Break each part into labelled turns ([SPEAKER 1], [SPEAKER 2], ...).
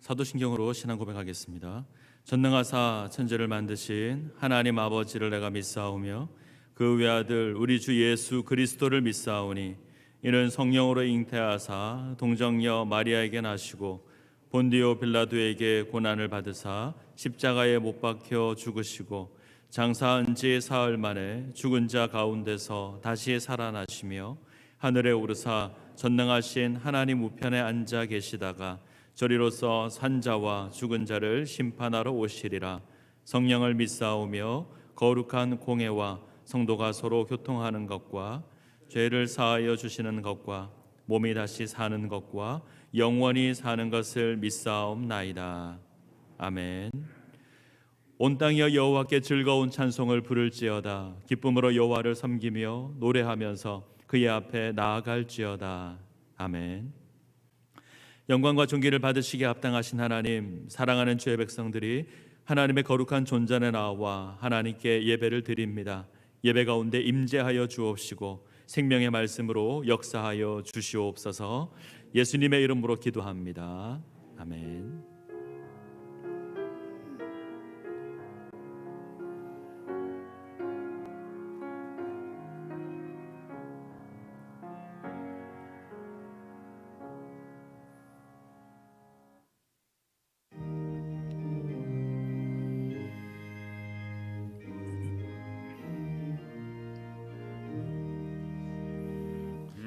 [SPEAKER 1] 사도신경으로 신앙 고백하겠습니다. 전능하사 천지를 만드신 하나님 아버지를 내가 믿사오며 그 외아들 우리 주 예수 그리스도를 믿사오니 이는 성령으로 잉태하사 동정녀 마리아에게 나시고 본디오 빌라도에게 고난을 받으사 십자가에 못 박혀 죽으시고 장사한 지 사흘 만에 죽은 자 가운데서 다시 살아나시며 하늘에 오르사 전능하신 하나님 우편에 앉아 계시다가 저리로서 산자와 죽은 자를 심판하러 오시리라. 성령을 믿사오며 거룩한 공회와 성도가 서로 교통하는 것과 죄를 사하여 주시는 것과 몸이 다시 사는 것과 영원히 사는 것을 믿사옵나이다. 아멘. 온 땅이여 여호와께 즐거운 찬송을 부를지어다. 기쁨으로 여호와를 섬기며 노래하면서 그의 앞에 나아갈지어다. 아멘. 영광과 존귀를 받으시기에 합당하신 하나님, 사랑하는 주의 백성들이 하나님의 거룩한 존전에 나와 하나님께 예배를 드립니다. 예배 가운데 임재하여 주옵시고 생명의 말씀으로 역사하여 주시옵소서. 예수님의 이름으로 기도합니다. 아멘.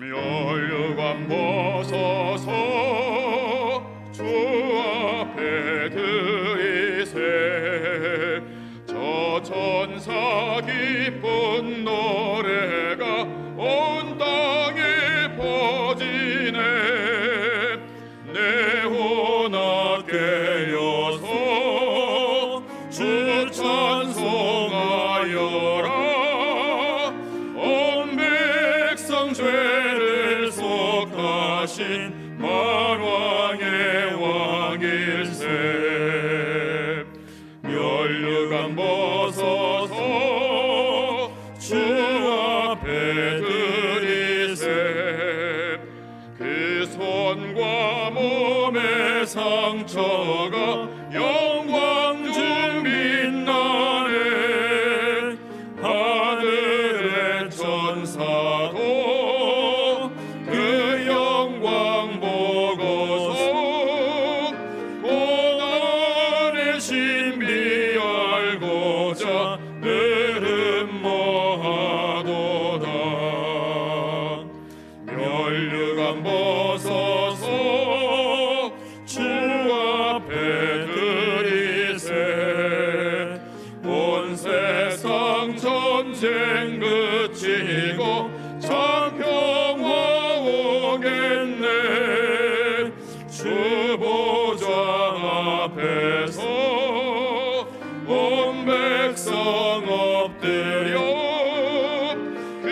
[SPEAKER 2] 멸류관 벗어서 주 앞에 드리세. 저 천사 기쁜 노래가 온 땅에 퍼지네. 내 혼아 깨어서 주 찬송하여라. 온 백성 죄를 속하신 만왕의 왕일세. 멸류관 벗어서 주 앞에 드리세. 그 손과 몸의 상처가 영광 중 빛나네. 하늘의 천사도 그 영광 보고서 고난의 신비 알고자 늘 음모하도다. 멸류관 벗어서 주 앞에 드리세. 온 세상 전쟁 그치고 참 평화 오겠네. 주 보좌 앞에서 온 백성 엎드려 그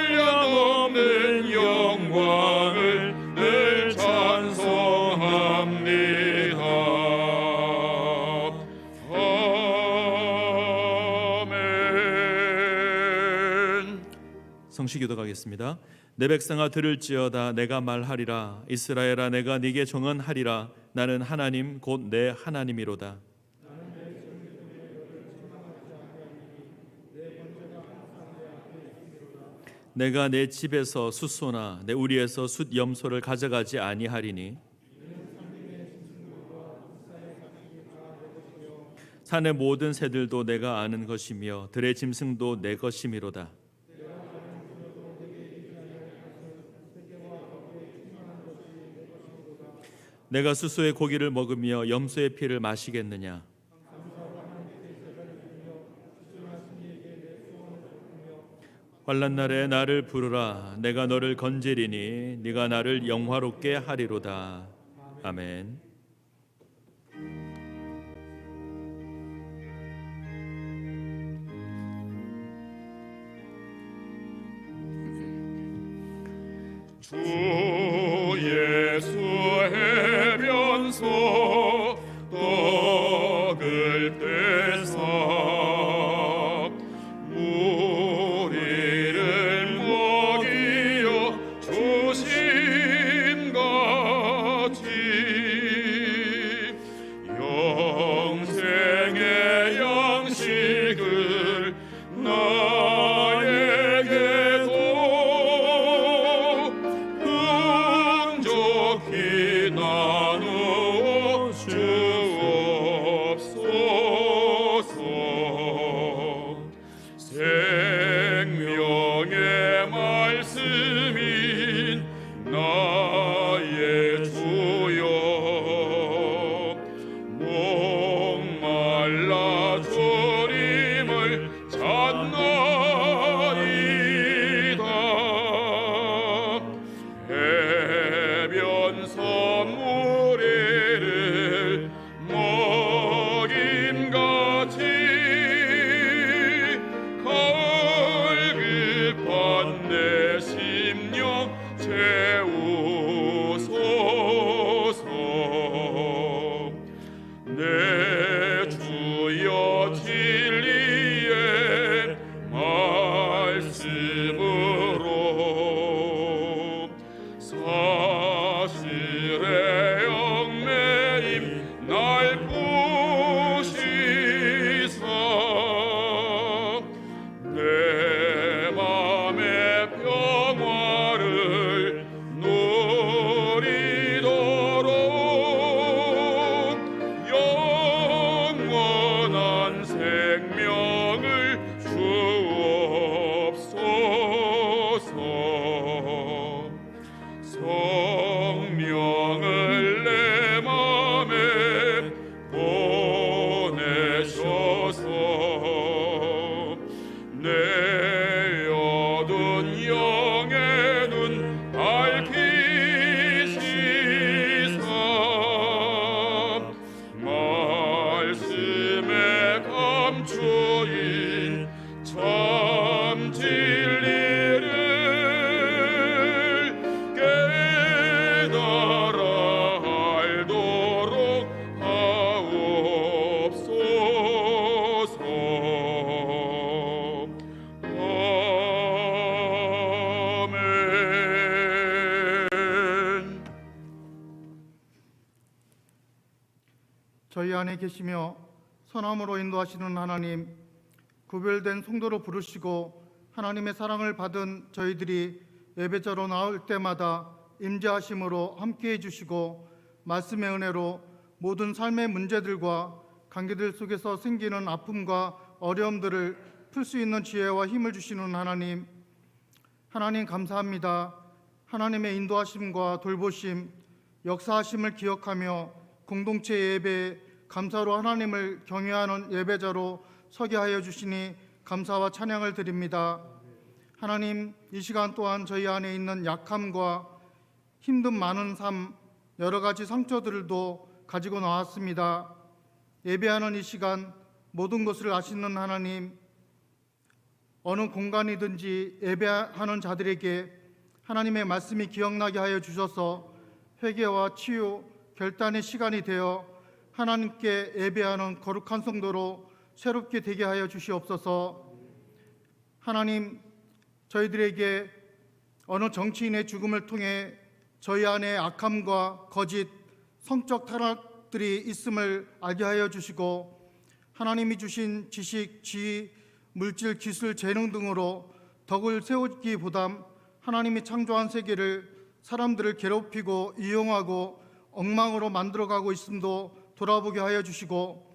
[SPEAKER 2] 한량없는 영광을 늘 찬송합니다. 아멘.
[SPEAKER 1] 성시 기도가겠습니다. 내 백성아 들을지어다. 내가 말하리라. 이스라엘아 내가 네게 정언하리라. 나는 하나님 곧 내 하나님이로다. 내가 내 집에서 숫소나 내 우리에서 숫 염소를 가져가지 아니하리니 산의 모든 새들도 내가 아는 것이며 들의 짐승도 내 것이미로다. 내가 숫소의 고기를 먹으며 염소의 피를 마시겠느냐? 환난 날에 나를 부르라. 내가 너를 건지리니 네가 나를 영화롭게 하리로다. 아멘.
[SPEAKER 2] 주 예수 해변소 떡을 떼사 우리를 먹이어 주신 같이 진리의 말씀으로 사실의 영매임 날 부시사 내 맘의 평화를 누리도록 영원한 생명을 주옵소서. 성령을 내 맘에 보내셔서 내 어두운 영의 눈 밝히시사 말씀에 감추인 참 진리를 깨달아 알도록 하옵소서. 아멘.
[SPEAKER 3] 저희 안에 계시며 선함으로 인도하시는 하나님, 구별된 성도로 부르시고 하나님의 사랑을 받은 저희들이 예배자로 나올 때마다 임재하심으로 함께해 주시고 말씀의 은혜로 모든 삶의 문제들과 관계들 속에서 생기는 아픔과 어려움들을 풀 수 있는 지혜와 힘을 주시는 하나님, 하나님 감사합니다. 하나님의 인도하심과 돌보심, 역사하심을 기억하며 공동체 예배에 감사로 하나님을 경외하는 예배자로 서게 하여 주시니 감사와 찬양을 드립니다. 하나님, 이 시간 또한 저희 안에 있는 약함과 힘든 많은 삶, 여러 가지 상처들도 가지고 나왔습니다. 예배하는 이 시간 모든 것을 아시는 하나님, 어느 공간이든지 예배하는 자들에게 하나님의 말씀이 기억나게 하여 주셔서 회개와 치유, 결단의 시간이 되어 하나님께 예배하는 거룩한 성도로 새롭게 되게 하여 주시옵소서. 하나님, 저희들에게 어느 정치인의 죽음을 통해 저희 안에 악함과 거짓, 성적 타락들이 있음을 알게 하여 주시고 하나님이 주신 지식, 지위, 물질, 기술, 재능 등으로 덕을 세우기보다 하나님이 창조한 세계를 사람들을 괴롭히고 이용하고 엉망으로 만들어가고 있음도 돌아보게 하여 주시고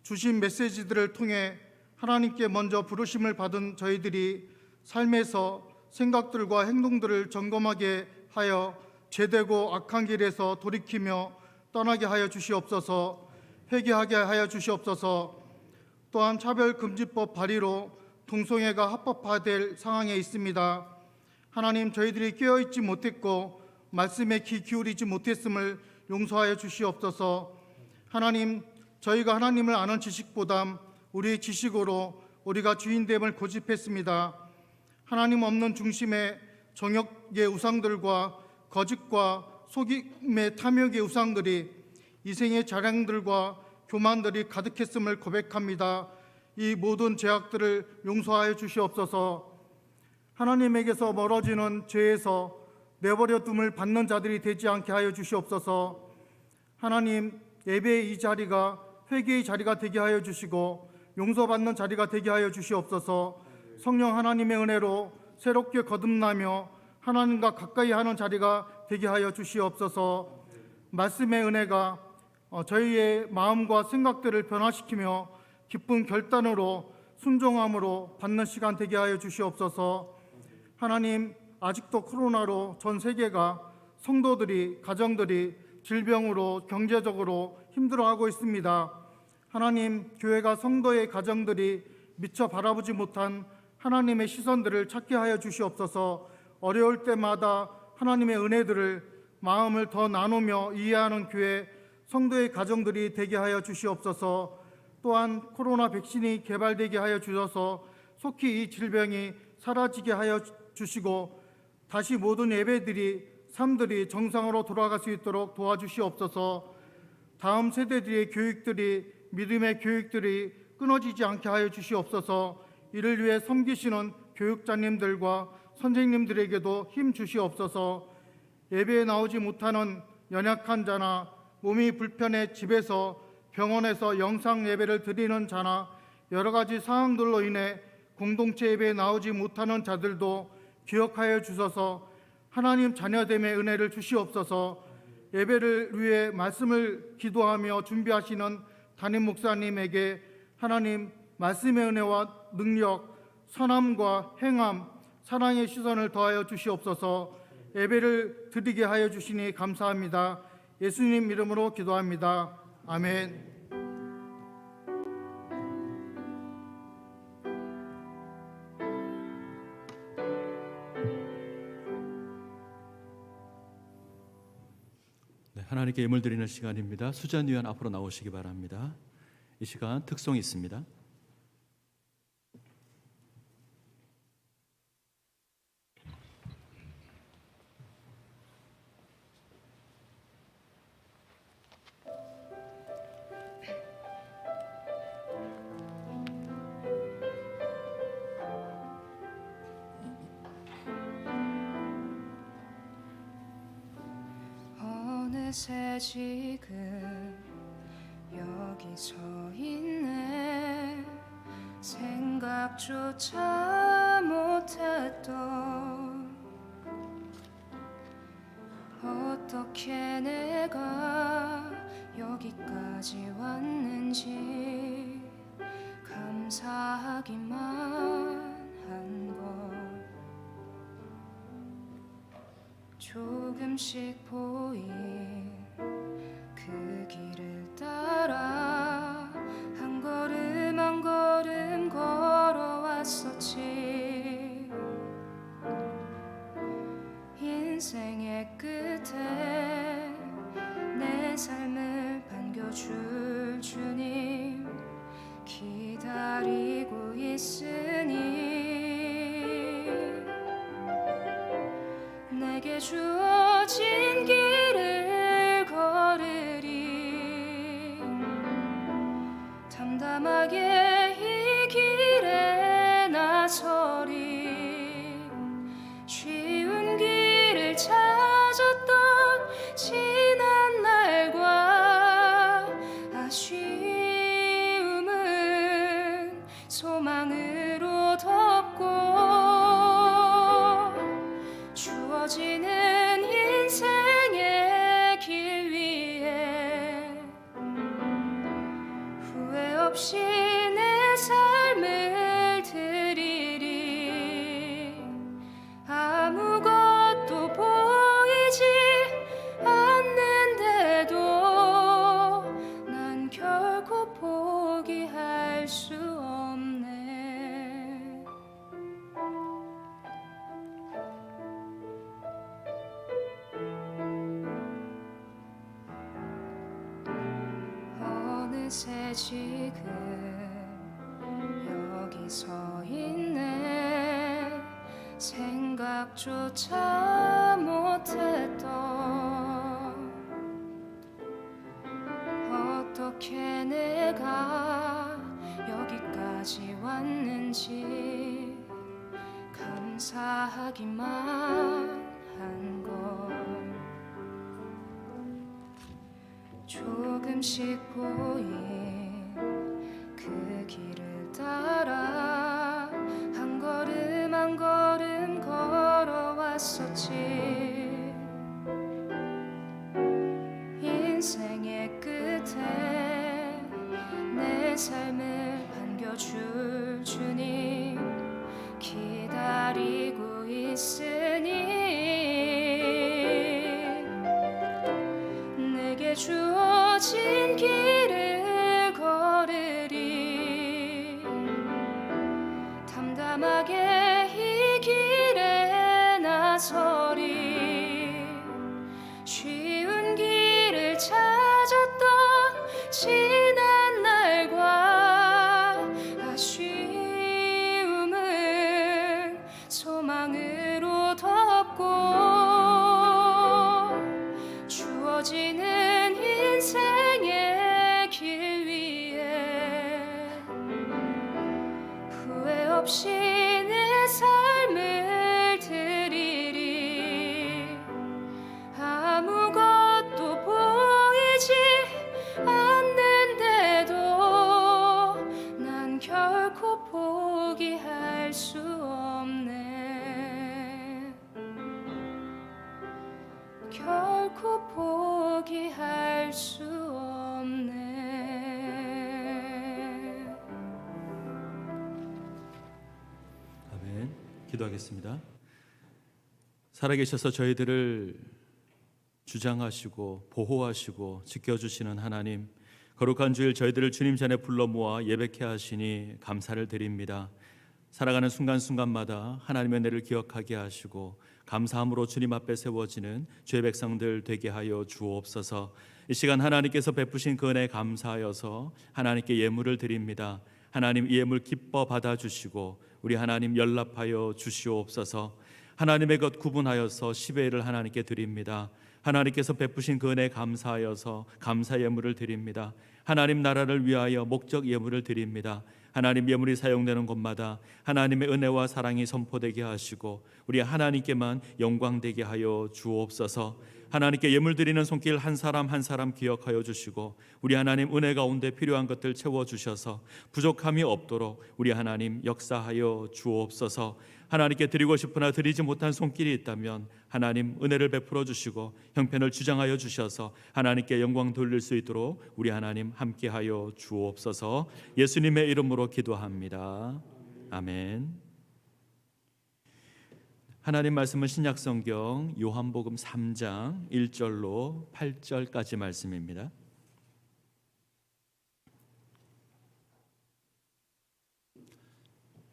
[SPEAKER 3] 주신 메시지들을 통해 하나님께 먼저 부르심을 받은 저희들이 삶에서 생각들과 행동들을 점검하게 하여 죄되고 악한 길에서 돌이키며 떠나게 하여 주시옵소서. 회개하게 하여 주시옵소서. 또한 차별금지법 발의로 동성애가 합법화될 상황에 있습니다. 하나님, 저희들이 깨어있지 못했고 말씀에 귀 기울이지 못했음을 용서하여 주시옵소서. 하나님, 저희가 하나님을 아는 지식보다 우리의 지식으로 우리가 주인됨을 고집했습니다. 하나님 없는 중심의 정욕의 우상들과 거짓과 속임의 탐욕의 우상들이 이생의 자랑들과 교만들이 가득했음을 고백합니다. 이 모든 죄악들을 용서하여 주시옵소서. 하나님에게서 멀어지는 죄에서 내버려 둠을 받는 자들이 되지 않게 하여 주시옵소서. 하나님, 예배의 이 자리가 회개의 자리가 되게 하여 주시고 용서받는 자리가 되게 하여 주시옵소서. 성령 하나님의 은혜로 새롭게 거듭나며 하나님과 가까이 하는 자리가 되게 하여 주시옵소서. 말씀의 은혜가 저희의 마음과 생각들을 변화시키며 기쁜 결단으로 순종함으로 받는 시간 되게 하여 주시옵소서. 하나님, 아직도 코로나로 전 세계가 성도들이, 가정들이 질병으로 경제적으로 힘들어하고 있습니다. 하나님, 교회가 성도의 가정들이 미처 바라보지 못한 하나님의 시선들을 찾게 하여 주시옵소서. 어려울 때마다 하나님의 은혜들을 마음을 더 나누며 이해하는 교회 성도의 가정들이 되게 하여 주시옵소서. 또한 코로나 백신이 개발되게 하여 주셔서 속히 이 질병이 사라지게 하여 주시고 다시 모든 예배들이 삶들이 정상으로 돌아갈 수 있도록 도와주시옵소서. 다음 세대들의 교육들이, 믿음의 교육들이 끊어지지 않게 하여 주시옵소서. 이를 위해 섬기시는 교육자님들과 선생님들에게도 힘 주시옵소서. 예배에 나오지 못하는 연약한 자나 몸이 불편해 집에서 병원에서 영상 예배를 드리는 자나 여러 가지 상황들로 인해 공동체 예배에 나오지 못하는 자들도 기억하여 주셔서 하나님 자녀됨의 은혜를 주시옵소서. 예배를 위해 말씀을 기도하며 준비하시는 담임 목사님에게 하나님 말씀의 은혜와 능력, 선함과 행함, 사랑의 시선을 더하여 주시옵소서. 예배를 드리게 하여 주시니 감사합니다. 예수님 이름으로 기도합니다. 아멘.
[SPEAKER 1] 네, 하나님께 예물 드리는 시간입니다. 수잔 위원 앞으로 나오시기 바랍니다. 이 시간 특송이 있습니다.
[SPEAKER 4] 어느새 지금 여기 서 있네. 생각조차 못했던 어떻게 내가 여기까지 왔는지 감사하기만 한 것. 조금씩 보인 그 길을 따라 한 걸음 한 걸음 걸어왔었지. 인생의 끝에 내 삶을 반겨줄 주님 기다리고 있으니 내게 주어진 길을 걸으리. 담담하게 이 길에 나서리. 쉬운 길을 찾았던 지난 날과 아쉬움은 소망으로 덮고 주어지는 인생의 길 위에 후회 없이 내 삶을 드리리. 아무것도 보이지 않는데도 난 결코 포기할 수 없네. 어느새 지금 여기 서 있네. 생각조차 못했던 어떻게 내가 여기까지 왔는지 감사하기만 한 것. 조금씩 보인 그 길을 따라 한 걸음 한 걸음 걸어왔었지. 인생의 끝에 내 삶을 반겨줄 주님 기다리고 있으니 내게 주어진 길을 걸으리. 담담하게 이 길에 나서리. 쉬운 길을 찾았던 지난 날과 아쉬움은 소망으로 덮고 주어지는 인생의 길 위에 없이 내 삶을 드리리. 아무것도 보이지 않는데도 난 결코 포기할 수 없네. 결코 포기할 수 없네.
[SPEAKER 1] 아멘. 기도하겠습니다. 살아계셔서 저희들을 주장하시고 보호하시고 지켜주시는 하나님, 거룩한 주일 저희들을 주님 전에 불러 모아 예배케 하시니 감사를 드립니다. 살아가는 순간순간마다 하나님의 은혜를 기억하게 하시고 감사함으로 주님 앞에 세워지는 주의 백성들 되게 하여 주옵소서. 이 시간 하나님께서 베푸신 그 은혜에 감사하여서 하나님께 예물을 드립니다. 하나님, 이 예물 기뻐 받아주시고 우리 하나님 연락하여 주시옵소서. 하나님의 것 구분하여서 10회를 하나님께 드립니다. 하나님께서 베푸신 그 은혜에 감사하여서 감사 예물을 드립니다. 하나님 나라를 위하여 목적 예물을 드립니다. 하나님 예물이 사용되는 곳마다 하나님의 은혜와 사랑이 선포되게 하시고 우리 하나님께만 영광되게 하여 주옵소서. 하나님께 예물 드리는 손길 한 사람 한 사람 기억하여 주시고 우리 하나님 은혜 가운데 필요한 것들 채워주셔서 부족함이 없도록 우리 하나님 역사하여 주옵소서. 하나님께 드리고 싶으나 드리지 못한 손길이 있다면 하나님 은혜를 베풀어 주시고 형편을 주장하여 주셔서 하나님께 영광 돌릴 수 있도록 우리 하나님 함께하여 주옵소서. 예수님의 이름으로 기도합니다. 아멘. 하나님 말씀은 신약성경 요한복음 3장 1절로 8절까지 말씀입니다.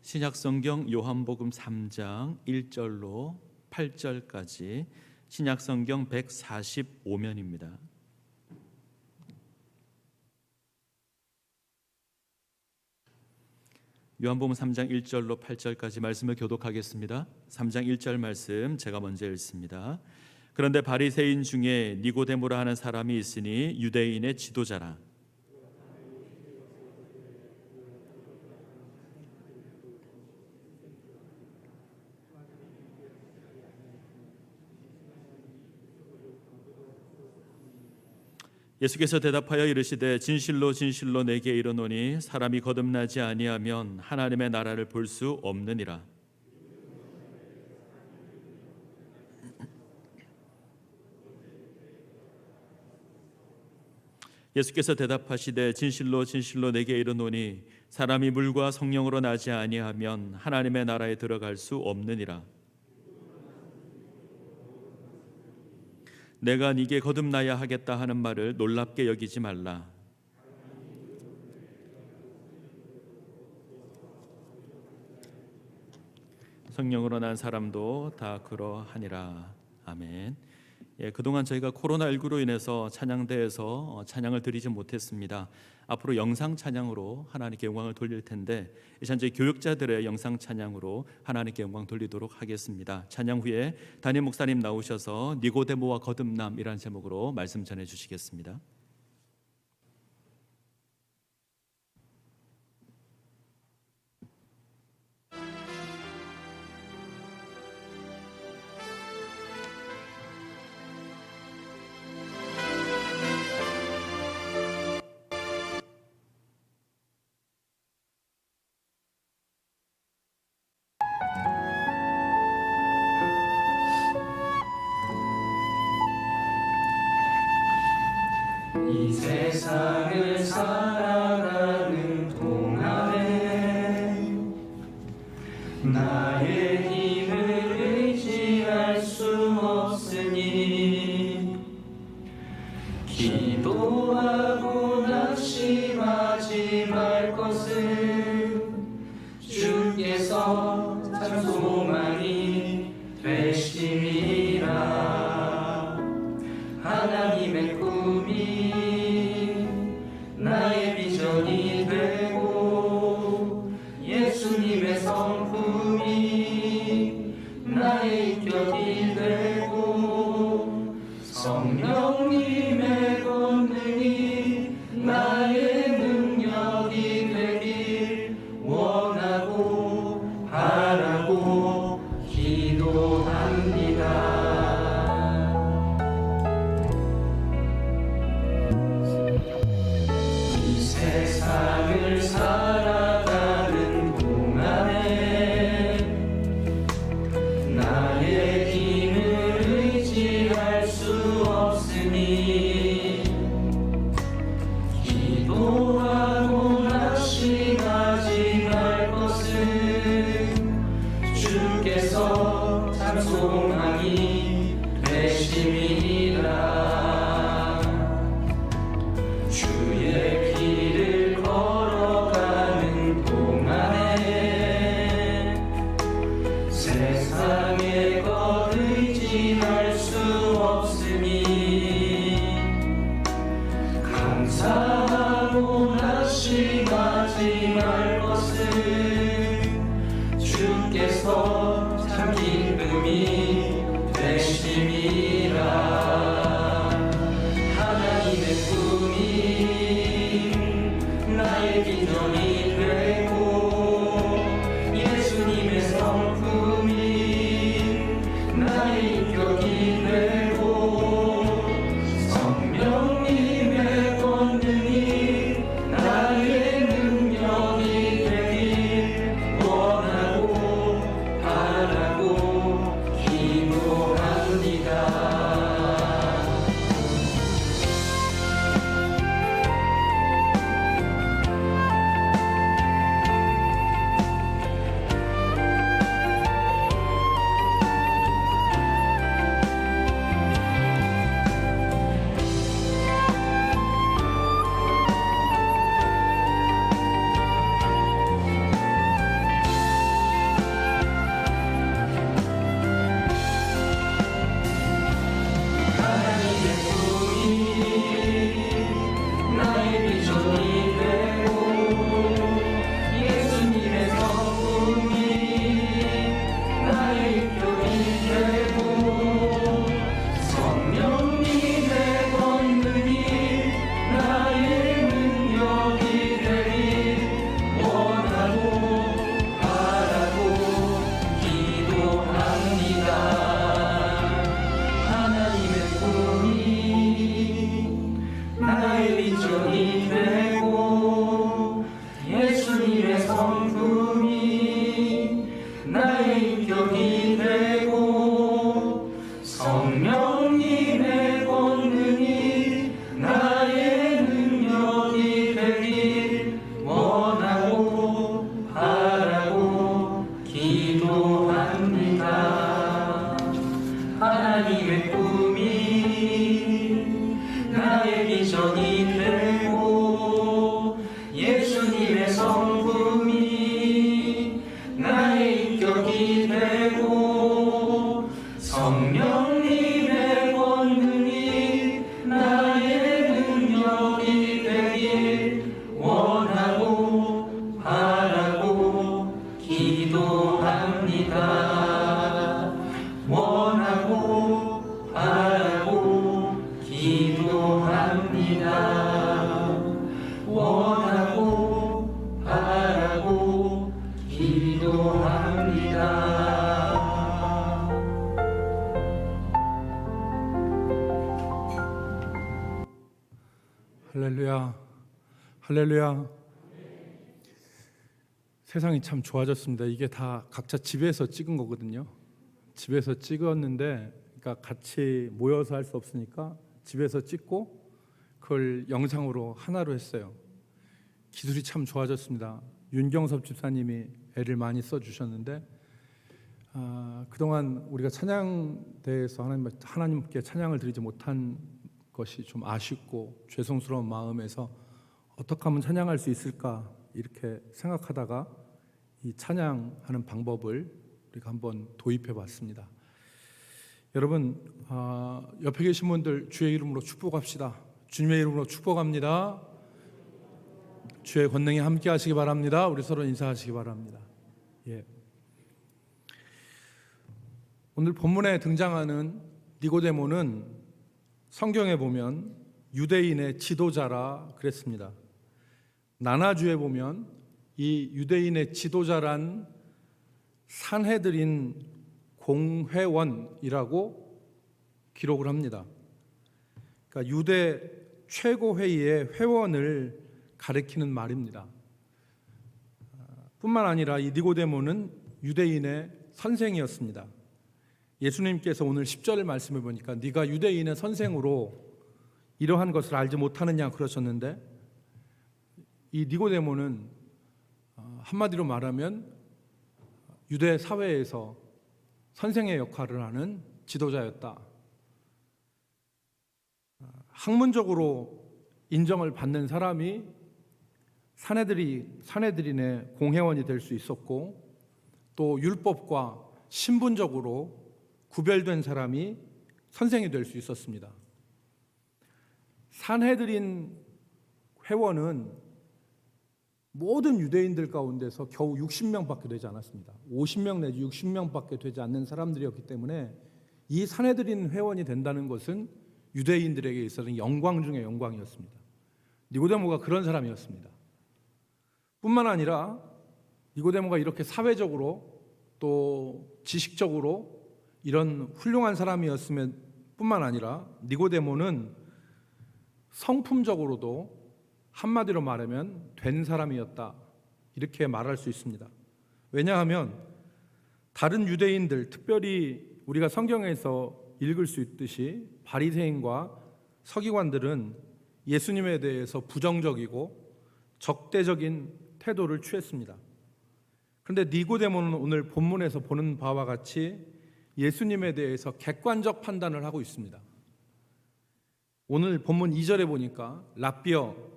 [SPEAKER 1] 신약성경 요한복음 3장 1절로 8절까지 신약성경 145면입니다. 요한복음 3장 1절로 8절까지 말씀을 교독하겠습니다. 3장 1절 말씀 제가 먼저 읽습니다. 그런데 바리새인 중에 니고데모라 하는 사람이 있으니 유대인의 지도자라. 예수께서 대답하여 이르시되 진실로 진실로 내게 이르노니 사람이 거듭나지 아니하면 하나님의 나라를 볼 수 없느니라. 예수께서 대답하시되 진실로 진실로 내게 이르노니 사람이 물과 성령으로 나지 아니하면 하나님의 나라에 들어갈 수 없느니라. 내가 네게 거듭나야 하겠다 하는 말을 놀랍게 여기지 말라. 성령으로 난 사람도 다 그러하니라. 아멘. 그동안 저희가 코로나19로 인해서 찬양대에서 찬양을 드리지 못했습니다. 앞으로 영상 찬양으로 하나님께 영광을 돌릴 텐데 이 현재 교육자들의 영상 찬양으로 하나님께 영광 돌리도록 하겠습니다. 찬양 후에 담임 목사님 나오셔서 니고데모와 거듭남이라는 제목으로 말씀 전해 주시겠습니다.
[SPEAKER 5] 이 세상을 살아가는 동안에 나의 힘을 의지할 수 없으니 기도하고 낙심하지 말 것을 주께서 참 소망이 되심이라. 하나님의 꿈이 나의 비전이 되고 예수님의 성품이 성품이 나의 인격이 되고 성령님의 권능이 나의 능력이 되길 원하고 바라고 기도합니다. 하나님의 꿈이 나의 비전이 되고 예수님의 성품이 나의 인격이 되고 성령님의 권능이 나의 능력이 되길 원하고 바라고 기도합니다. 원하고 바라고 기도합니다. 원하고 바라고 기도합니다.
[SPEAKER 6] 할렐루야, 할렐루야. 세상이 참 좋아졌습니다. 이게 다 각자 집에서 찍은 거거든요. 집에서 찍었는데, 그러니까 같이 모여서 할 수 없으니까 집에서 찍고 그걸 영상으로 하나로 했어요. 기술이 참 좋아졌습니다. 윤경섭 집사님이 애를 많이 써주셨는데, 그동안 우리가 찬양대에서 하나님께 찬양을 드리지 못한 것이 좀 아쉽고 죄송스러운 마음에서 어떻게 하면 찬양할 수 있을까 이렇게 생각하다가 이 찬양하는 방법을 우리가 한번 도입해 봤습니다. 여러분, 옆에 계신 분들 주의 이름으로 축복합시다. 주님의 이름으로 축복합니다. 주의 권능이 함께 하시기 바랍니다. 우리 서로 인사하시기 바랍니다. 예. 오늘 본문에 등장하는 니고데모는 성경에 보면 유대인의 지도자라 그랬습니다. 나나주에 보면 이 유대인의 지도자란 산헤드린 공회원이라고 기록을 합니다. 그러니까 유대 최고회의의 회원을 가리키는 말입니다. 뿐만 아니라 이 니고데모는 유대인의 선생이었습니다. 예수님께서 오늘 10절 말씀을 보니까 네가 유대인의 선생으로 이러한 것을 알지 못하느냐 그러셨는데, 이 니고데모는 한마디로 말하면 유대 사회에서 선생의 역할을 하는 지도자였다. 학문적으로 인정을 받는 사람이 산헤드린의 공회원이 될 수 있었고, 또 율법과 신분적으로 구별된 사람이 선생이 될 수 있었습니다. 산헤드린 회원은 모든 유대인들 가운데서 겨우 60명밖에 되지 않았습니다. 50명 내지 60명밖에 되지 않는 사람들이었기 때문에 이 산헤드린 회원이 된다는 것은 유대인들에게 있어서는 영광 중의 영광이었습니다. 니고데모가 그런 사람이었습니다. 뿐만 아니라 니고데모가 이렇게 사회적으로 또 지식적으로 이런 훌륭한 사람이었으면 뿐만 아니라 니고데모는 성품적으로도 한마디로 말하면 된 사람이었다, 이렇게 말할 수 있습니다. 왜냐하면 다른 유대인들, 특별히 우리가 성경에서 읽을 수 있듯이 바리새인과 서기관들은 예수님에 대해서 부정적이고 적대적인 태도를 취했습니다. 그런데 니고데모는 오늘 본문에서 보는 바와 같이 예수님에 대해서 객관적 판단을 하고 있습니다. 오늘 본문 2절에 보니까 랍비여,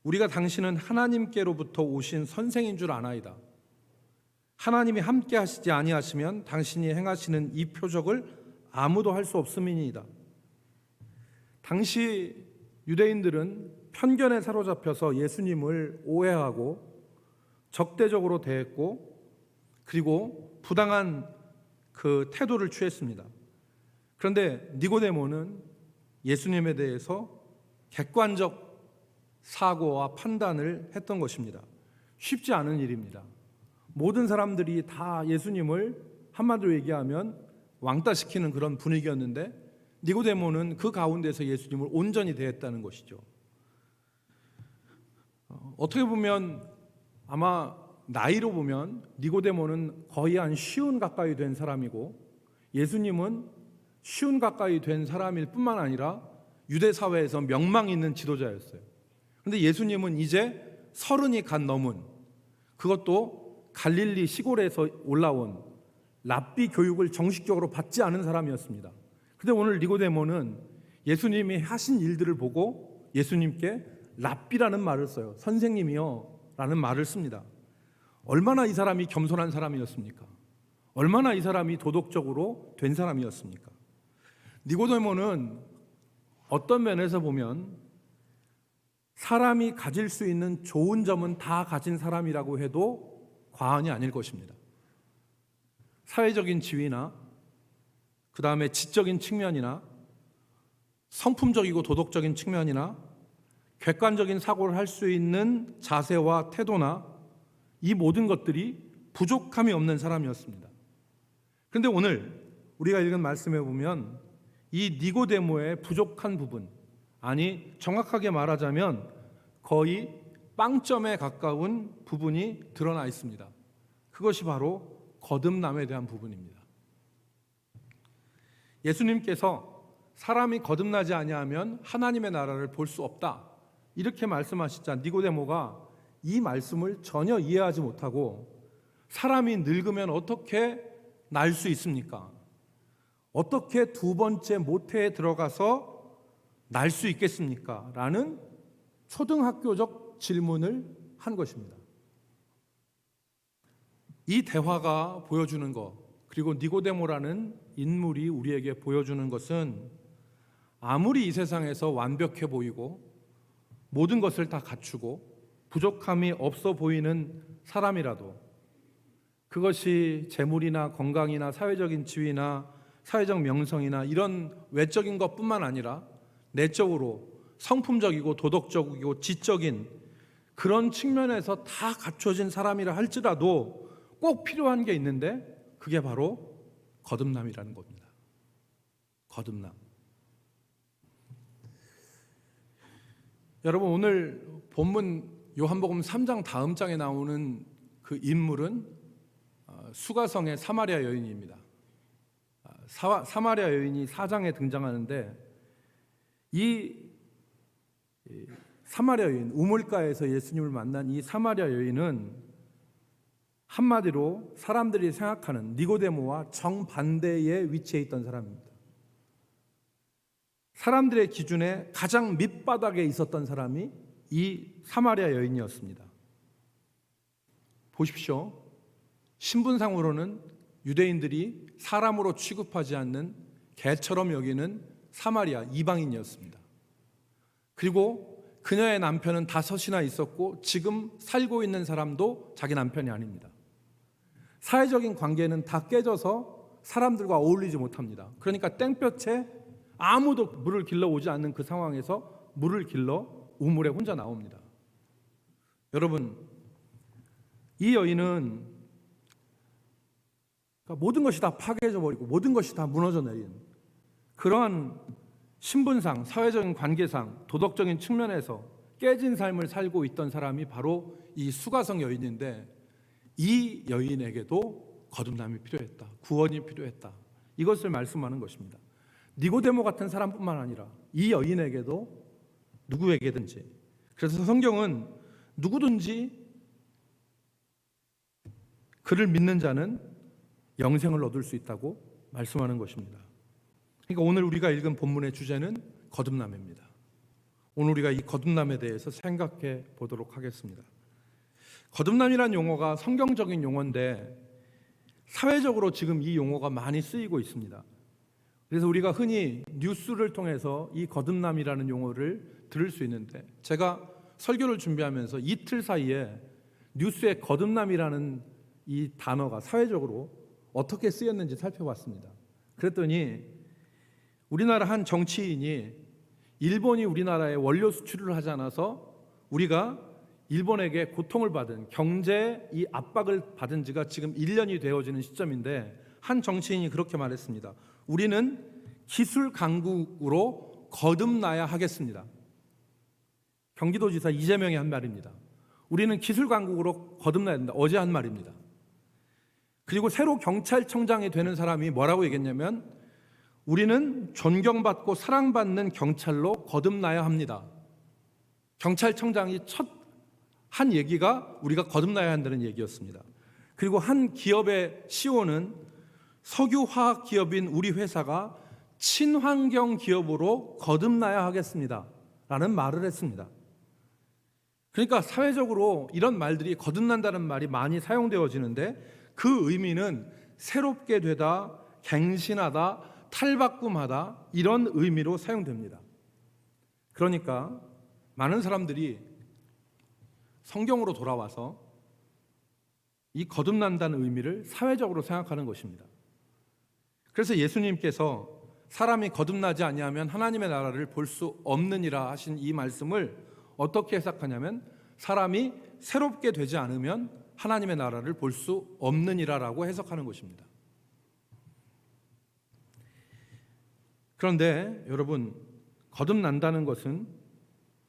[SPEAKER 6] 우리가 당신은 하나님께로부터 오신 선생인 줄 아나이다. 하나님이 함께 하시지 아니하시면 당신이 행하시는 이 표적을 아무도 할 수 없음이니이다. 당시 유대인들은 편견에 사로잡혀서 예수님을 오해하고 적대적으로 대했고, 그리고 부당한 그 태도를 취했습니다. 그런데 니고데모는 예수님에 대해서 객관적 사고와 판단을 했던 것입니다. 쉽지 않은 일입니다. 모든 사람들이 다 예수님을 한마디로 얘기하면 왕따시키는 그런 분위기였는데, 니고데모는 그 가운데서 예수님을 온전히 대했다는 것이죠. 어떻게 보면 아마 나이로 보면 니고데모는 거의 한 쉬운 가까이 된 사람이고 예수님은 쉬운 가까이 된 사람일 뿐만 아니라 유대 사회에서 명망 있는 지도자였어요. 그런데 예수님은 이제 30이 갓 넘은, 그것도 갈릴리 시골에서 올라온 랍비 교육을 정식적으로 받지 않은 사람이었습니다. 그런데 오늘 니고데모는 예수님이 하신 일들을 보고 예수님께 랍비라는 말을 써요. 선생님이요 라는 말을 씁니다. 얼마나 이 사람이 겸손한 사람이었습니까? 얼마나 이 사람이 도덕적으로 된 사람이었습니까? 니고데모는 어떤 면에서 보면 사람이 가질 수 있는 좋은 점은 다 가진 사람이라고 해도 과언이 아닐 것입니다. 사회적인 지위나 그 다음에 지적인 측면이나 성품적이고 도덕적인 측면이나 객관적인 사고를 할 수 있는 자세와 태도나 이 모든 것들이 부족함이 없는 사람이었습니다. 그런데 오늘 우리가 읽은 말씀에 보면 이 니고데모의 부족한 부분, 아니 정확하게 말하자면 거의 빵점에 가까운 부분이 드러나 있습니다. 그것이 바로 거듭남에 대한 부분입니다. 예수님께서 사람이 거듭나지 아니하면 하나님의 나라를 볼 수 없다, 이렇게 말씀하시자 니고데모가 이 말씀을 전혀 이해하지 못하고 사람이 늙으면 어떻게 날 수 있습니까? 어떻게 두 번째 모태에 들어가서 날 수 있겠습니까? 라는 초등학교적 질문을 한 것입니다. 이 대화가 보여주는 것, 그리고 니고데모라는 인물이 우리에게 보여주는 것은 아무리 이 세상에서 완벽해 보이고 모든 것을 다 갖추고 부족함이 없어 보이는 사람이라도 그것이 재물이나 건강이나 사회적인 지위나 사회적 명성이나 이런 외적인 것뿐만 아니라 내적으로 성품적이고 도덕적이고 지적인 그런 측면에서 다 갖춰진 사람이라 할지라도 꼭 필요한 게 있는데 그게 바로 거듭남이라는 겁니다. 거듭남. 여러분, 오늘 본문 요한복음 3장 다음 장에 나오는 그 인물은 수가성의 사마리아 여인입니다. 사마리아 여인이 4장에 등장하는데 이 사마리아 여인, 우물가에서 예수님을 만난 이 사마리아 여인은 한마디로 사람들이 생각하는 니고데모와 정반대의 위치에 있던 사람입니다. 사람들의 기준에 가장 밑바닥에 있었던 사람이 이 사마리아 여인이었습니다. 보십시오. 신분상으로는 유대인들이 사람으로 취급하지 않는 개처럼 여기는 사마리아 이방인이었습니다. 그리고 그녀의 남편은 5이나 있었고 지금 살고 있는 사람도 자기 남편이 아닙니다. 사회적인 관계는 다 깨져서 사람들과 어울리지 못합니다. 그러니까 땡볕에 아무도 물을 길러 오지 않는 그 상황에서 물을 길러 우물에 혼자 나옵니다. 여러분, 이 여인은 모든 것이 다 파괴져 버리고 모든 것이 다 무너져 내린 그러한 신분상, 사회적인 관계상, 도덕적인 측면에서 깨진 삶을 살고 있던 사람이 바로 이 수가성 여인인데, 이 여인에게도 거듭남이 필요했다, 구원이 필요했다, 이것을 말씀하는 것입니다. 니고데모 같은 사람뿐만 아니라 이 여인에게도 누구에게든지, 그래서 성경은 누구든지 그를 믿는 자는 영생을 얻을 수 있다고 말씀하는 것입니다. 그러니까 오늘 우리가 읽은 본문의 주제는 거듭남입니다. 오늘 우리가 이 거듭남에 대해서 생각해 보도록 하겠습니다. 거듭남이란 용어가 성경적인 용어인데 사회적으로 지금 이 용어가 많이 쓰이고 있습니다. 그래서 우리가 흔히 뉴스를 통해서 이 거듭남이라는 용어를 들을 수 있는데, 제가 설교를 준비하면서 이틀 사이에 뉴스에 거듭남이라는 이 단어가 사회적으로 어떻게 쓰였는지 살펴봤습니다. 그랬더니 우리나라 한 정치인이 일본이 우리나라에 원료 수출을 하지 않아서 우리가 일본에게 고통을 받은, 경제 이 압박을 받은 지가 지금 1년이 되어지는 시점인데, 한 정치인이 그렇게 말했습니다. 우리는 기술 강국으로 거듭나야 하겠습니다. 경기도지사 이재명이 한 말입니다. 우리는 기술 강국으로 거듭나야 된다. 어제 한 말입니다. 그리고 새로 경찰청장이 되는 사람이 뭐라고 얘기했냐면 우리는 존경받고 사랑받는 경찰로 거듭나야 합니다. 경찰청장이 첫 한 얘기가 우리가 거듭나야 한다는 얘기였습니다. 그리고 한 기업의 CEO는 석유화학 기업인 우리 회사가 친환경 기업으로 거듭나야 하겠습니다. 라는 말을 했습니다. 그러니까 사회적으로 이런 말들이 거듭난다는 말이 많이 사용되어지는데 그 의미는 새롭게 되다, 갱신하다, 탈바꿈하다 이런 의미로 사용됩니다. 그러니까 많은 사람들이 성경으로 돌아와서 이 거듭난다는 의미를 사회적으로 생각하는 것입니다. 그래서 예수님께서 사람이 거듭나지 아니하면 하나님의 나라를 볼 수 없느니라 하신 이 말씀을 어떻게 해석하냐면 사람이 새롭게 되지 않으면 하나님의 나라를 볼 수 없느니라라고 해석하는 것입니다. 그런데 여러분, 거듭난다는 것은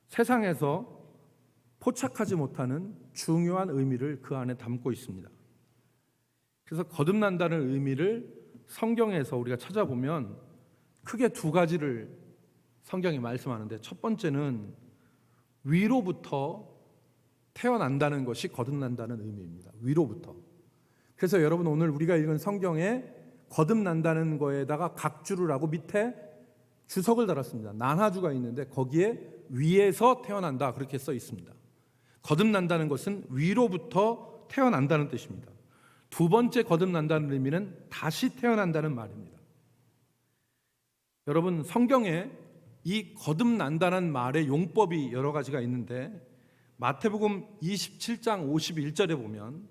[SPEAKER 6] 세상에서 포착하지 못하는 중요한 의미를 그 안에 담고 있습니다. 그래서 거듭난다는 의미를 성경에서 우리가 찾아보면 크게 두 가지를 성경이 말씀하는데 첫 번째는 위로부터 태어난다는 것이 거듭난다는 의미입니다. 위로부터. 그래서 여러분 오늘 우리가 읽은 성경에 거듭난다는 거에다가 각주를 하고 밑에 주석을 달았습니다. 난하주가 있는데 거기에 위에서 태어난다 그렇게 써 있습니다. 거듭난다는 것은 위로부터 태어난다는 뜻입니다. 두 번째 거듭난다는 의미는 다시 태어난다는 말입니다. 여러분 성경에 이 거듭난다는 말의 용법이 여러 가지가 있는데 마태복음 27장 51절에 보면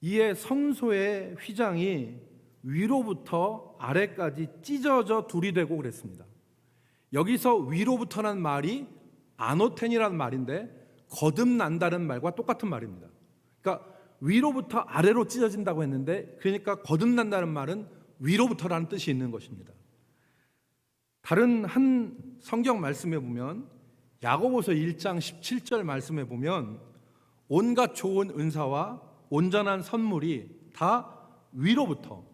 [SPEAKER 6] 이에 성소의 휘장이 위로부터 아래까지 찢어져 둘이 되고 그랬습니다. 여기서 위로부터라는 말이 아노텐이라는 말인데 거듭난다는 말과 똑같은 말입니다. 그러니까 위로부터 아래로 찢어진다고 했는데 그러니까 거듭난다는 말은 위로부터라는 뜻이 있는 것입니다. 다른 한 성경 말씀에 보면 야고보서 1장 17절 말씀에 보면 온갖 좋은 은사와 온전한 선물이 다 위로부터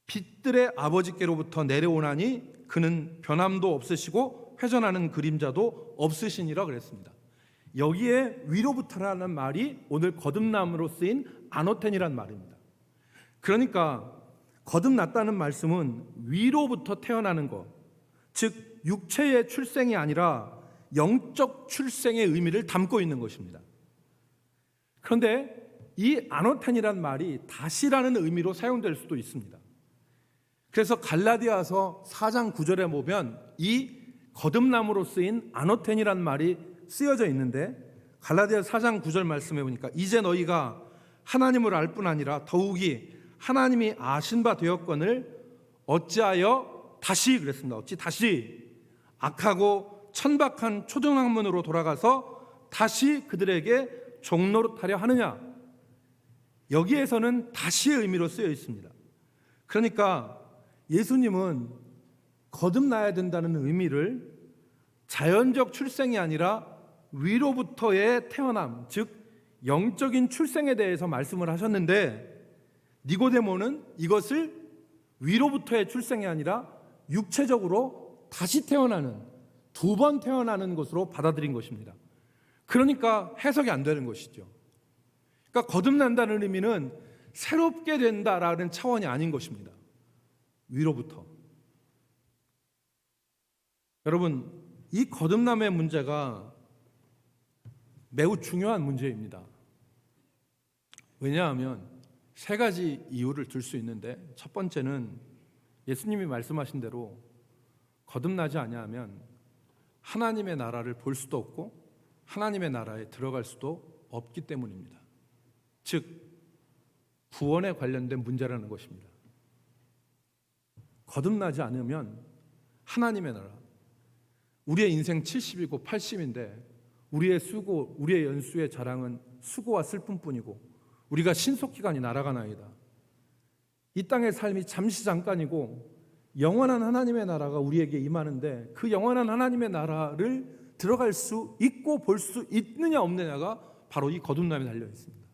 [SPEAKER 6] 빛들의 아버지께로부터 내려오나니 그는 변함도 없으시고 회전하는 그림자도 없으시니라 그랬습니다. 여기에 위로부터라는 말이 오늘 거듭남으로 쓰인 아노텐이란 말입니다. 그러니까 거듭났다는 말씀은 위로부터 태어나는 것, 즉 육체의 출생이 아니라 영적 출생의 의미를 담고 있는 것입니다. 그런데 이 아노텐이란 말이 다시라는 의미로 사용될 수도 있습니다. 그래서 갈라디아서 4장 9절에 보면 이 거듭남으로 쓰인 아노텐이란 말이 쓰여져 있는데 갈라디아 4장 9절 말씀해 보니까 이제 너희가 하나님을 알 뿐 아니라 더욱이 하나님이 아신 바 되었거늘 어찌하여 다시 그랬습니다. 어찌 다시 악하고 천박한 초등학문으로 돌아가서 다시 그들에게 종노릇하려 하느냐. 여기에서는 다시의 의미로 쓰여 있습니다. 그러니까 예수님은 거듭나야 된다는 의미를 자연적 출생이 아니라 위로부터의 태어남, 즉 영적인 출생에 대해서 말씀을 하셨는데 니고데모는 이것을 위로부터의 출생이 아니라 육체적으로 다시 태어나는, 두 번 태어나는 것으로 받아들인 것입니다. 그러니까 해석이 안 되는 것이죠. 그러니까 거듭난다는 의미는 새롭게 된다라는 차원이 아닌 것입니다. 위로부터. 여러분, 이 거듭남의 문제가 매우 중요한 문제입니다. 왜냐하면 세 가지 이유를 들 수 있는데 첫 번째는 예수님이 말씀하신 대로 거듭나지 아니하면 하나님의 나라를 볼 수도 없고 하나님의 나라에 들어갈 수도 없기 때문입니다. 즉 구원에 관련된 문제라는 것입니다. 거듭나지 않으면 하나님의 나라, 우리의 인생 70이고 80인데 우리의 수고, 우리의 연수의 자랑은 수고와 슬픔뿐이고 우리가 신속기간이 날아가나이다. 이 땅의 삶이 잠시 잠깐이고 영원한 하나님의 나라가 우리에게 임하는데 그 영원한 하나님의 나라를 들어갈 수 있고 볼 수 있느냐 없느냐가 바로 이 거듭남에 달려 있습니다.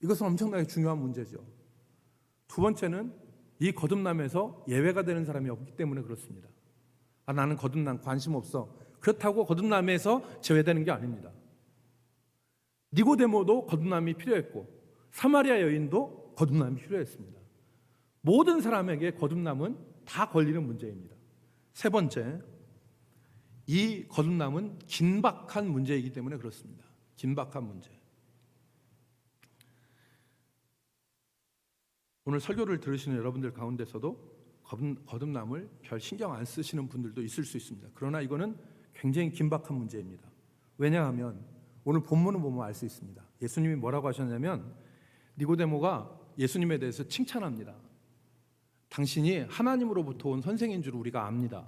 [SPEAKER 6] 이것은 엄청나게 중요한 문제죠. 두 번째는 이 거듭남에서 예외가 되는 사람이 없기 때문에 그렇습니다. 나는 거듭남 관심 없어. 그렇다고 거듭남에서 제외되는 게 아닙니다. 니고데모도 거듭남이 필요했고 사마리아 여인도 거듭남이 필요했습니다. 모든 사람에게 거듭남은 다 걸리는 문제입니다. 세 번째, 이 거듭남은 긴박한 문제이기 때문에 그렇습니다. 긴박한 문제. 오늘 설교를 들으시는 여러분들 가운데서도 거듭남을 별 신경 안 쓰시는 분들도 있을 수 있습니다. 그러나 이거는 굉장히 긴박한 문제입니다. 왜냐하면 오늘 본문을 보면 알 수 있습니다. 예수님이 뭐라고 하셨냐면 니고데모가 예수님에 대해서 칭찬합니다. 당신이 하나님으로부터 온 선생인 줄 우리가 압니다.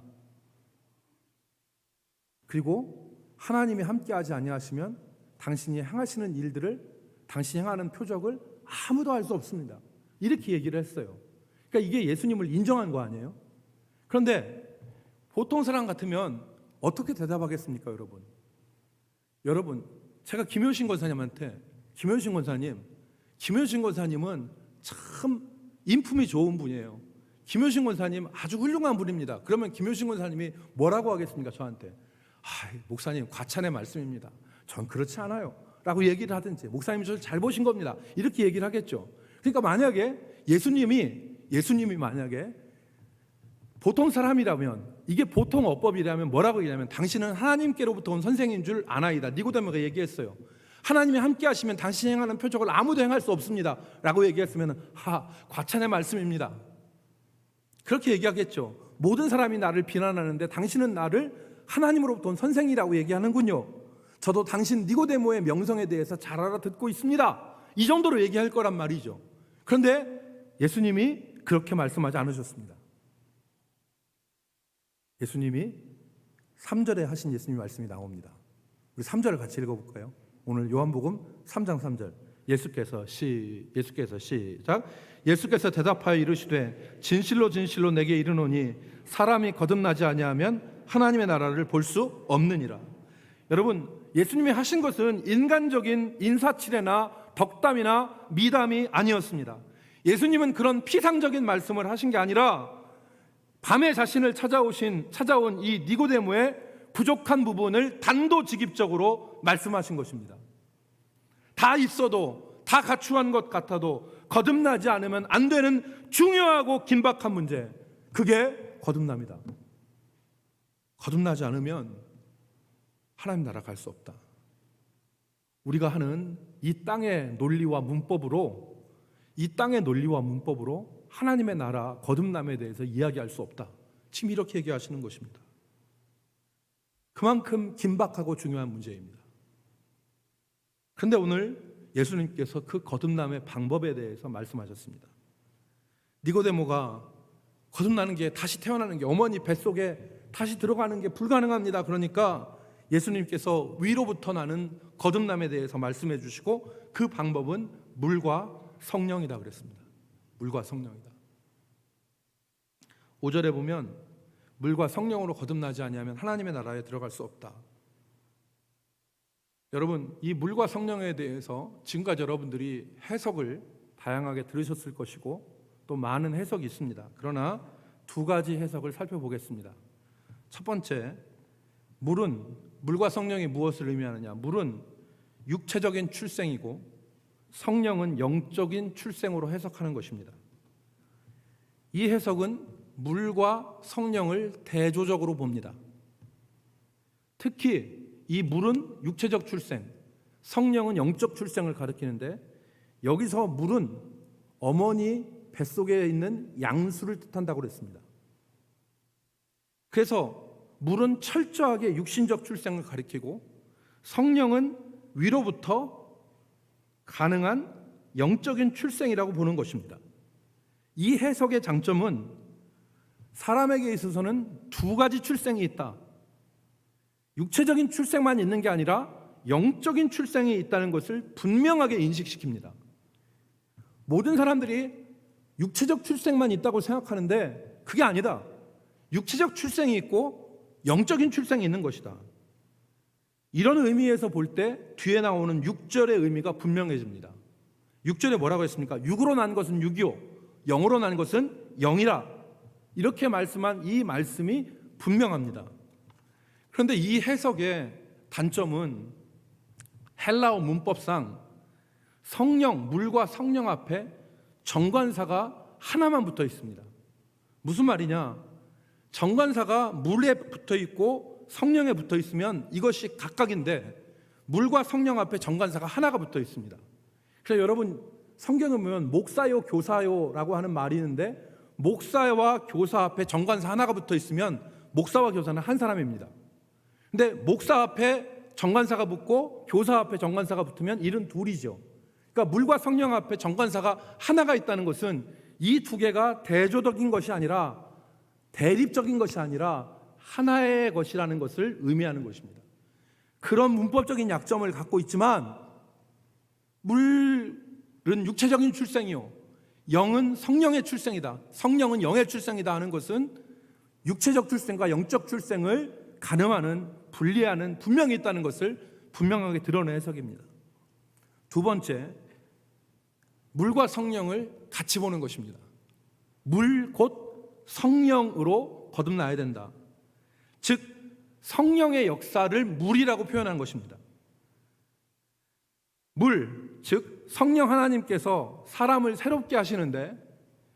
[SPEAKER 6] 그리고 하나님이 함께하지 아니하시면 당신이 행하시는 일들을, 당신이 행하는 표적을 아무도 알 수 없습니다. 이렇게 얘기를 했어요. 그러니까 이게 예수님을 인정한 거 아니에요? 그런데 보통 사람 같으면 어떻게 대답하겠습니까, 여러분? 여러분, 제가 김효신 권사님한테 김효신 권사님은 참 인품이 좋은 분이에요. 김효신 권사님 아주 훌륭한 분입니다. 그러면 김효신 권사님이 뭐라고 하겠습니까, 저한테? 목사님 과찬의 말씀입니다. 전 그렇지 않아요 라고 얘기를 하든지, 목사님이 저를 잘 보신 겁니다, 이렇게 얘기를 하겠죠. 그러니까 만약에 예수님이 만약에 보통 사람이라면, 이게 보통 어법이라면 뭐라고 얘기하냐면 당신은 하나님께로부터 온 선생인 줄 아나이다. 니고데모가 얘기했어요. 하나님이 함께 하시면 당신이 행하는 표적을 아무도 행할 수 없습니다 라고 얘기했으면 과찬의 말씀입니다, 그렇게 얘기하겠죠. 모든 사람이 나를 비난하는데 당신은 나를 하나님으로부터 온 선생이라고 얘기하는군요. 저도 당신 니고데모의 명성에 대해서 잘 알아듣고 있습니다, 이 정도로 얘기할 거란 말이죠. 그런데 예수님이 그렇게 말씀하지 않으셨습니다. 예수님이 3절에 하신 예수님 말씀이 나옵니다. 우리 3절을 같이 읽어볼까요? 오늘 요한복음 3장 3절. 예수께서 시작. 예수께서 대답하여 이르시되 진실로 진실로 내게 이르노니 사람이 거듭나지 아니하면 하나님의 나라를 볼 수 없느니라. 여러분, 예수님이 하신 것은 인간적인 인사치레나 덕담이나 미담이 아니었습니다. 예수님은 그런 피상적인 말씀을 하신 게 아니라 밤에 자신을 찾아온 이 니고데모의 부족한 부분을 단도직입적으로 말씀하신 것입니다. 다 있어도, 다 갖추한 것 같아도 거듭나지 않으면 안 되는 중요하고 긴박한 문제, 그게 거듭남이다. 거듭나지 않으면 하나님 나라 갈 수 없다. 우리가 하는 이 땅의 논리와 문법으로 하나님의 나라 거듭남에 대해서 이야기할 수 없다, 지금 이렇게 얘기하시는 것입니다. 그만큼 긴박하고 중요한 문제입니다. 그런데 오늘 예수님께서 그 거듭남의 방법에 대해서 말씀하셨습니다. 니고데모가 거듭나는 게, 다시 태어나는 게, 어머니 뱃속에 다시 들어가는 게 불가능합니다. 그러니까 예수님께서 위로부터 나는 거듭남에 대해서 말씀해 주시고 그 방법은 물과 성령이다 그랬습니다. 물과 성령이다. 5절에 보면 물과 성령으로 거듭나지 아니하면 하나님의 나라에 들어갈 수 없다. 여러분, 이 물과 성령에 대해서 지금까지 여러분들이 해석을 다양하게 들으셨을 것이고 또 많은 해석이 있습니다. 그러나 두 가지 해석을 살펴보겠습니다. 첫 번째, 물과 성령이 무엇을 의미하느냐? 물은 육체적인 출생이고 성령은 영적인 출생으로 해석하는 것입니다. 이 해석은 물과 성령을 대조적으로 봅니다. 특히 이 물은 육체적 출생, 성령은 영적 출생을 가리키는데, 여기서 물은 어머니 뱃속에 있는 양수를 뜻한다고 그랬습니다. 그래서 물은 철저하게 육신적 출생을 가리키고 성령은 위로부터 가능한 영적인 출생이라고 보는 것입니다. 이 해석의 장점은 사람에게 있어서는 두 가지 출생이 있다. 육체적인 출생만 있는 게 아니라 영적인 출생이 있다는 것을 분명하게 인식시킵니다. 모든 사람들이 육체적 출생만 있다고 생각하는데 그게 아니다. 육체적 출생이 있고 영적인 출생이 있는 것이다. 이런 의미에서 볼 때 뒤에 나오는 6절의 의미가 분명해집니다. 6절에 뭐라고 했습니까? 6으로 난 것은 6이요 0으로 난 것은 0이라. 이렇게 말씀한 이 말씀이 분명합니다. 그런데 이 해석의 단점은 헬라어 문법상 성령, 물과 성령 앞에 정관사가 하나만 붙어 있습니다. 무슨 말이냐? 정관사가 물에 붙어 있고 성령에 붙어 있으면 이것이 각각인데 물과 성령 앞에 정관사가 하나가 붙어 있습니다. 그래서 여러분 성경에 보면 목사요 교사요라고 하는 말이 있는데 목사와 교사 앞에 정관사 하나가 붙어 있으면 목사와 교사는 한 사람입니다. 근데 목사 앞에 정관사가 붙고 교사 앞에 정관사가 붙으면 이는 둘이죠. 그러니까 물과 성령 앞에 정관사가 하나가 있다는 것은 이 두 개가 대조적인 것이 아니라 대립적인 것이 아니라 하나의 것이라는 것을 의미하는 것입니다. 그런 문법적인 약점을 갖고 있지만 물은 육체적인 출생이요 영은 성령의 출생이다, 성령은 영의 출생이다 하는 것은 육체적 출생과 영적 출생을 가늠하는, 분리하는 분명히 있다는 것을 분명하게 드러낸 해석입니다. 두 번째, 물과 성령을 같이 보는 것입니다. 물 곧 성령으로 거듭나야 된다. 즉 성령의 역사를 물이라고 표현한 것입니다. 물, 즉 성령 하나님께서 사람을 새롭게 하시는데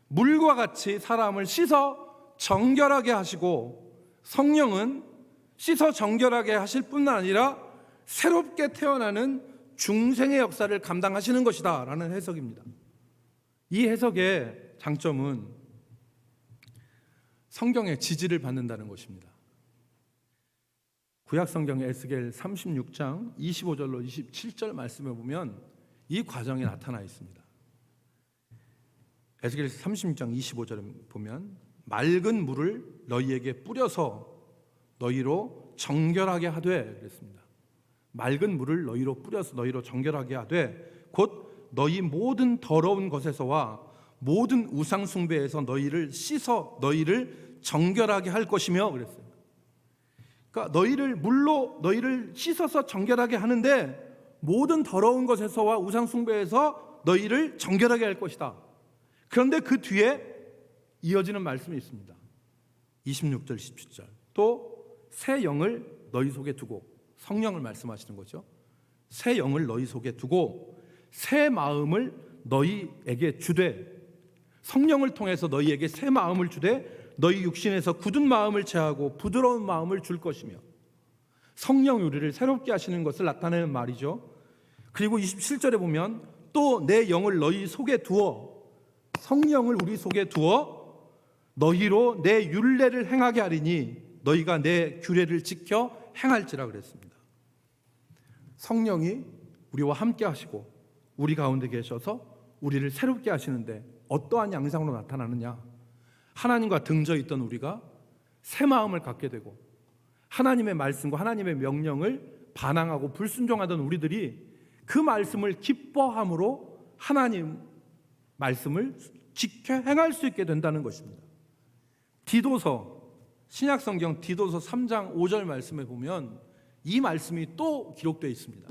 [SPEAKER 6] 물과 같이 사람을 씻어 정결하게 하시고 성령은 씻어 정결하게 하실 뿐 아니라 새롭게 태어나는 중생의 역사를 감당하시는 것이다 라는 해석입니다. 이 해석의 장점은 성경의 지지를 받는다는 것입니다. 구약성경의 에스겔 36장 25절로 27절 말씀에 보면 이 과정이 나타나 있습니다. 에스겔 36장 25절에 보면 맑은 물을 너희에게 뿌려서 너희로 정결하게 하되 그랬습니다. 맑은 물을 너희로 뿌려서 너희로 정결하게 하되 곧 너희 모든 더러운 것에서와 모든 우상 숭배에서 너희를 씻어 너희를 정결하게 할 것이며 그랬어요. 그러니까 너희를 물로 너희를 씻어서 정결하게 하는데 모든 더러운 것에서와 우상 숭배에서 너희를 정결하게 할 것이다. 그런데 그 뒤에 이어지는 말씀이 있습니다. 26절 17절 또 새 영을 너희 속에 두고, 성령을 말씀하시는 거죠. 새 영을 너희 속에 두고 새 마음을 너희에게 주되, 성령을 통해서 너희에게 새 마음을 주되 너희 육신에서 굳은 마음을 제하고 부드러운 마음을 줄 것이며, 성령이 우리를 새롭게 하시는 것을 나타내는 말이죠. 그리고 27절에 보면 또 내 영을 너희 속에 두어, 성령을 우리 속에 두어 너희로 내 율례를 행하게 하리니 너희가 내 규례를 지켜 행할지라 그랬습니다. 성령이 우리와 함께 하시고 우리 가운데 계셔서 우리를 새롭게 하시는데 어떠한 양상으로 나타나느냐? 하나님과 등져 있던 우리가 새 마음을 갖게 되고 하나님의 말씀과 하나님의 명령을 반항하고 불순종하던 우리들이 그 말씀을 기뻐함으로 하나님 말씀을 지켜 행할 수 있게 된다는 것입니다. 디도서, 신약성경 디도서 3장 5절 말씀에 보면 이 말씀이 또 기록되어 있습니다.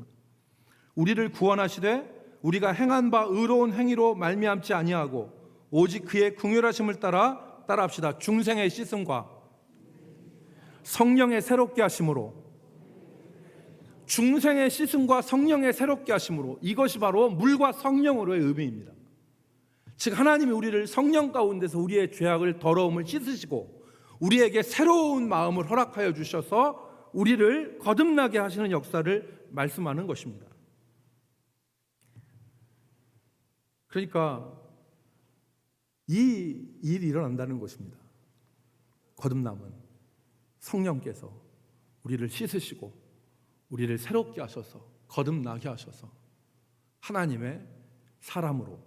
[SPEAKER 6] 우리를 구원하시되 우리가 행한 바 의로운 행위로 말미암지 아니하고 오직 그의 긍휼하심을 따라합시다. 중생의 씻음과 성령의 새롭게 하심으로, 중생의 씻음과 성령의 새롭게 하심으로, 이것이 바로 물과 성령으로의 의미입니다. 즉 하나님이 우리를 성령 가운데서 우리의 죄악을, 더러움을 씻으시고 우리에게 새로운 마음을 허락하여 주셔서 우리를 거듭나게 하시는 역사를 말씀하는 것입니다. 그러니까 이 일이 일어난다는 것입니다. 거듭남은 성령께서 우리를 씻으시고 우리를 새롭게 하셔서 거듭나게 하셔서 하나님의 사람으로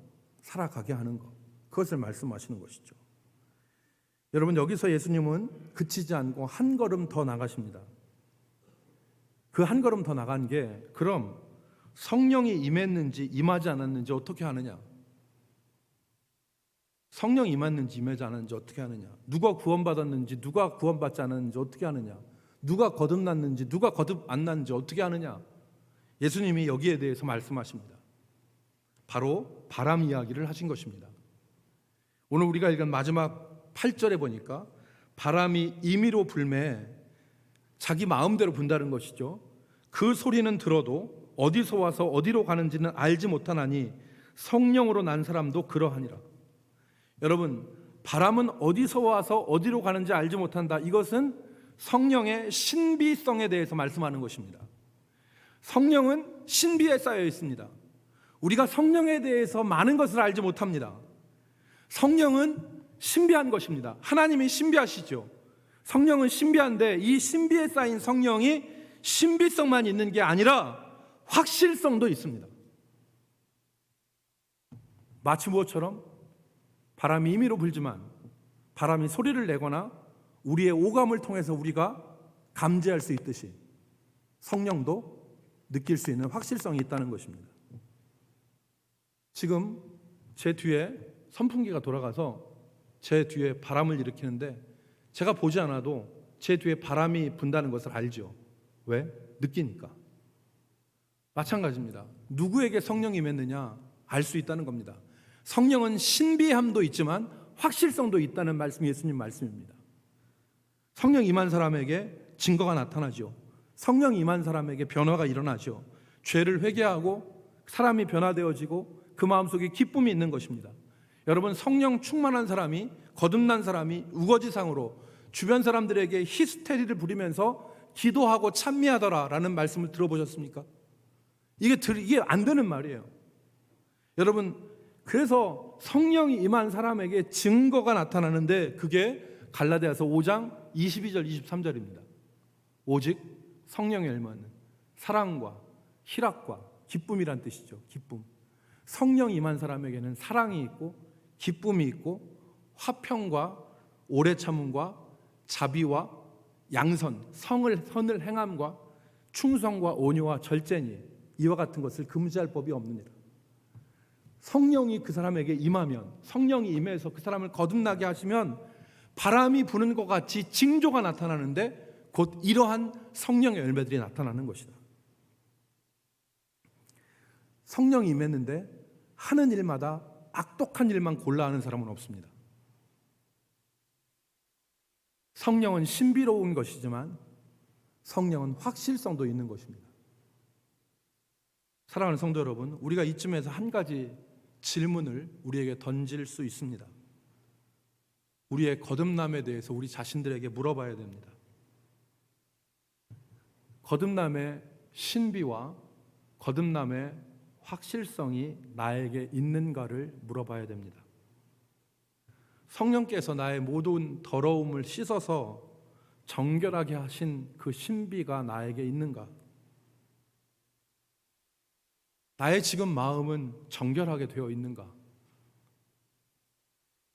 [SPEAKER 6] 살아가게 하는 것, 그것을 말씀하시는 것이죠. 여러분, 여기서 예수님은 그치지 않고 한 걸음 더 나가십니다. 그 한 걸음 더 나간 게, 그럼 성령이 임했는지 임하지 않았는지 어떻게 하느냐? 성령이 임했는지 임하지 않았는지 어떻게 하느냐? 누가 구원받았는지 누가 구원받지 않았는지 어떻게 하느냐? 누가 거듭났는지 누가 거듭 안 났는지 어떻게 아느냐? 예수님이 여기에 대해서 말씀하십니다. 바로 바람 이야기를 하신 것입니다. 오늘 우리가 읽은 마지막 8절에 보니까 바람이 임의로 불매 자기 마음대로 분다는 것이죠. 그 소리는 들어도 어디서 와서 어디로 가는지는 알지 못하나니 성령으로 난 사람도 그러하니라. 여러분, 바람은 어디서 와서 어디로 가는지 알지 못한다. 이것은 성령의 신비성에 대해서 말씀하는 것입니다. 성령은 신비에 쌓여 있습니다. 우리가 성령에 대해서 많은 것을 알지 못합니다. 성령은 신비한 것입니다. 하나님이 신비하시죠. 성령은 신비한데 이 신비에 쌓인 성령이 신비성만 있는 게 아니라 확실성도 있습니다. 마치 무엇처럼 바람이 임의로 불지만 바람이 소리를 내거나 우리의 오감을 통해서 우리가 감지할 수 있듯이 성령도 느낄 수 있는 확실성이 있다는 것입니다. 지금 제 뒤에 선풍기가 돌아가서 제 뒤에 바람을 일으키는데 제가 보지 않아도 제 뒤에 바람이 분다는 것을 알죠. 왜? 느끼니까. 마찬가지입니다. 누구에게 성령이 임했느냐 알 수 있다는 겁니다. 성령은 신비함도 있지만 확실성도 있다는 말씀이 예수님 말씀입니다. 성령 임한 사람에게 증거가 나타나죠. 성령 임한 사람에게 변화가 일어나죠. 죄를 회개하고 사람이 변화되어지고 그 마음속에 기쁨이 있는 것입니다. 여러분, 성령 충만한 사람이, 거듭난 사람이 우거지상으로 주변 사람들에게 히스테리를 부리면서 기도하고 찬미하더라라는 말씀을 들어보셨습니까? 이게 안 되는 말이에요. 여러분, 그래서 성령이 임한 사람에게 증거가 나타나는데 그게 갈라디아서 5장 22절 23절입니다. 오직 성령의 열매는 사랑과 희락과 기쁨이란 뜻이죠. 기쁨. 성령 임한 사람에게는 사랑이 있고 기쁨이 있고 화평과 오래 참음과 자비와 양선, 선을 행함과 충성과 온유와 절제니 이와 같은 것을 금지할 법이 없느니라. 성령이 그 사람에게 임하면, 성령이 임해서 그 사람을 거듭나게 하시면 바람이 부는 것 같이 징조가 나타나는데 곧 이러한 성령의 열매들이 나타나는 것이다. 성령이 임했는데 하는 일마다 악독한 일만 골라 하는 사람은 없습니다. 성령은 신비로운 것이지만 성령은 확실성도 있는 것입니다. 사랑하는 성도 여러분, 우리가 이쯤에서 한 가지 질문을 우리에게 던질 수 있습니다. 우리의 거듭남에 대해서 우리 자신들에게 물어봐야 됩니다. 거듭남의 신비와 거듭남의 확실성이 나에게 있는가를 물어봐야 됩니다. 성령께서 나의 모든 더러움을 씻어서 정결하게 하신 그 신비가 나에게 있는가? 나의 지금 마음은 정결하게 되어 있는가?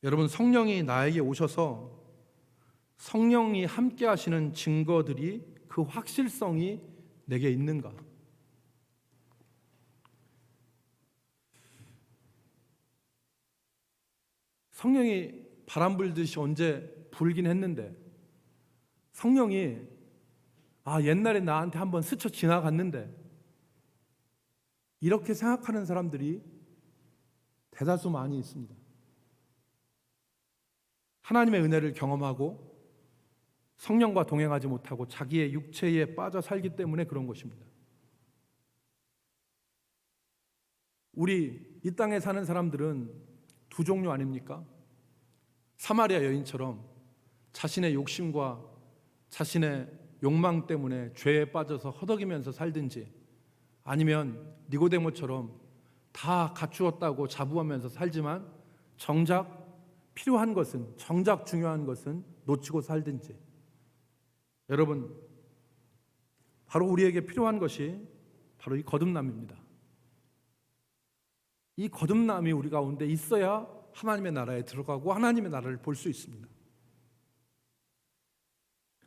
[SPEAKER 6] 여러분, 성령이 나에게 오셔서 성령이 함께 하시는 증거들이 그 확실성이 내게 있는가? 성령이 바람 불듯이 언제 불긴 했는데 성령이 옛날에 나한테 한번 스쳐 지나갔는데 이렇게 생각하는 사람들이 대다수 많이 있습니다. 하나님의 은혜를 경험하고 성령과 동행하지 못하고 자기의 육체에 빠져 살기 때문에 그런 것입니다. 우리 이 땅에 사는 사람들은 두 종류 아닙니까? 사마리아 여인처럼 자신의 욕심과 자신의 욕망 때문에 죄에 빠져서 허덕이면서 살든지 아니면 니고데모처럼 다 갖추었다고 자부하면서 살지만 정작 필요한 것은, 정작 중요한 것은 놓치고 살든지. 여러분, 바로 우리에게 필요한 것이 바로 이 거듭남입니다. 이 거듭남이 우리 가운데 있어야 하나님의 나라에 들어가고 하나님의 나라를 볼 수 있습니다.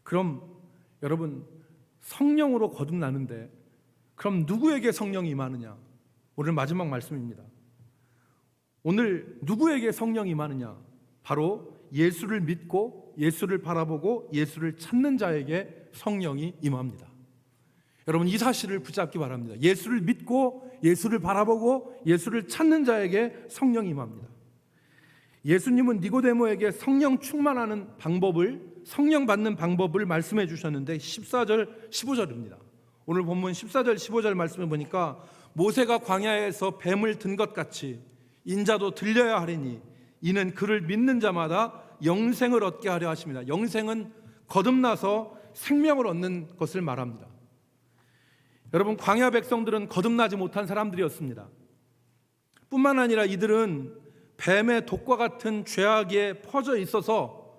[SPEAKER 6] 그럼 여러분, 성령으로 거듭나는데 그럼 누구에게 성령이 임하느냐? 오늘 마지막 말씀입니다. 오늘 누구에게 성령이 임하느냐? 바로 예수를 믿고 예수를 바라보고 예수를 찾는 자에게 성령이 임합니다. 여러분, 이 사실을 붙잡기 바랍니다. 예수를 믿고 예수를 바라보고 예수를 찾는 자에게 성령이 임합니다. 예수님은 니고데모에게 성령 충만하는 방법을, 성령 받는 방법을 말씀해 주셨는데 14절 15절입니다. 오늘 본문 14절 15절 말씀해 보니까 모세가 광야에서 뱀을 든 것 같이 인자도 들려야 하리니 이는 그를 믿는 자마다 영생을 얻게 하려 하십니다. 영생은 거듭나서 생명을 얻는 것을 말합니다. 여러분, 광야 백성들은 거듭나지 못한 사람들이었습니다. 뿐만 아니라 이들은 뱀의 독과 같은 죄악이 퍼져 있어서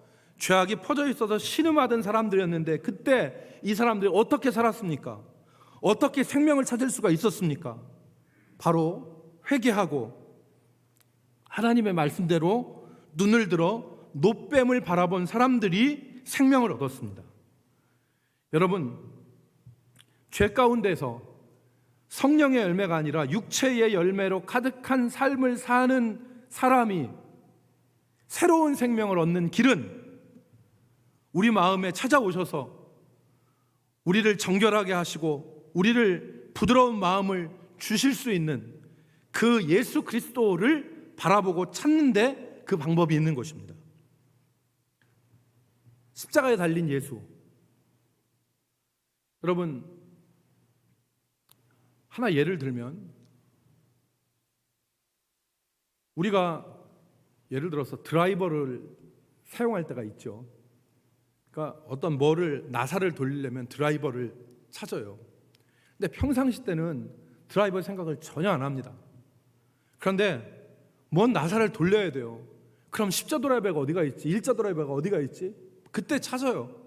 [SPEAKER 6] 신음하던 사람들이었는데, 그때 이 사람들이 어떻게 살았습니까? 어떻게 생명을 찾을 수가 있었습니까? 바로 회개하고 하나님의 말씀대로 눈을 들어 놋뱀을 바라본 사람들이 생명을 얻었습니다. 여러분, 죄 가운데서 성령의 열매가 아니라 육체의 열매로 가득한 삶을 사는 사람이 새로운 생명을 얻는 길은 우리 마음에 찾아오셔서 우리를 정결하게 하시고 우리를 부드러운 마음을 주실 수 있는 그 예수 그리스도를 바라보고 찾는데 그 방법이 있는 것입니다. 십자가에 달린 예수. 여러분, 하나 예를 들면, 우리가 예를 들어서 드라이버를 사용할 때가 있죠. 그러니까 어떤 나사를 돌리려면 드라이버를 찾아요. 근데 평상시 때는 드라이버 생각을 전혀 안 합니다. 그런데 뭔 나사를 돌려야 돼요. 그럼 십자 드라이버가 어디가 있지? 일자 드라이버가 어디가 있지? 그때 찾아요.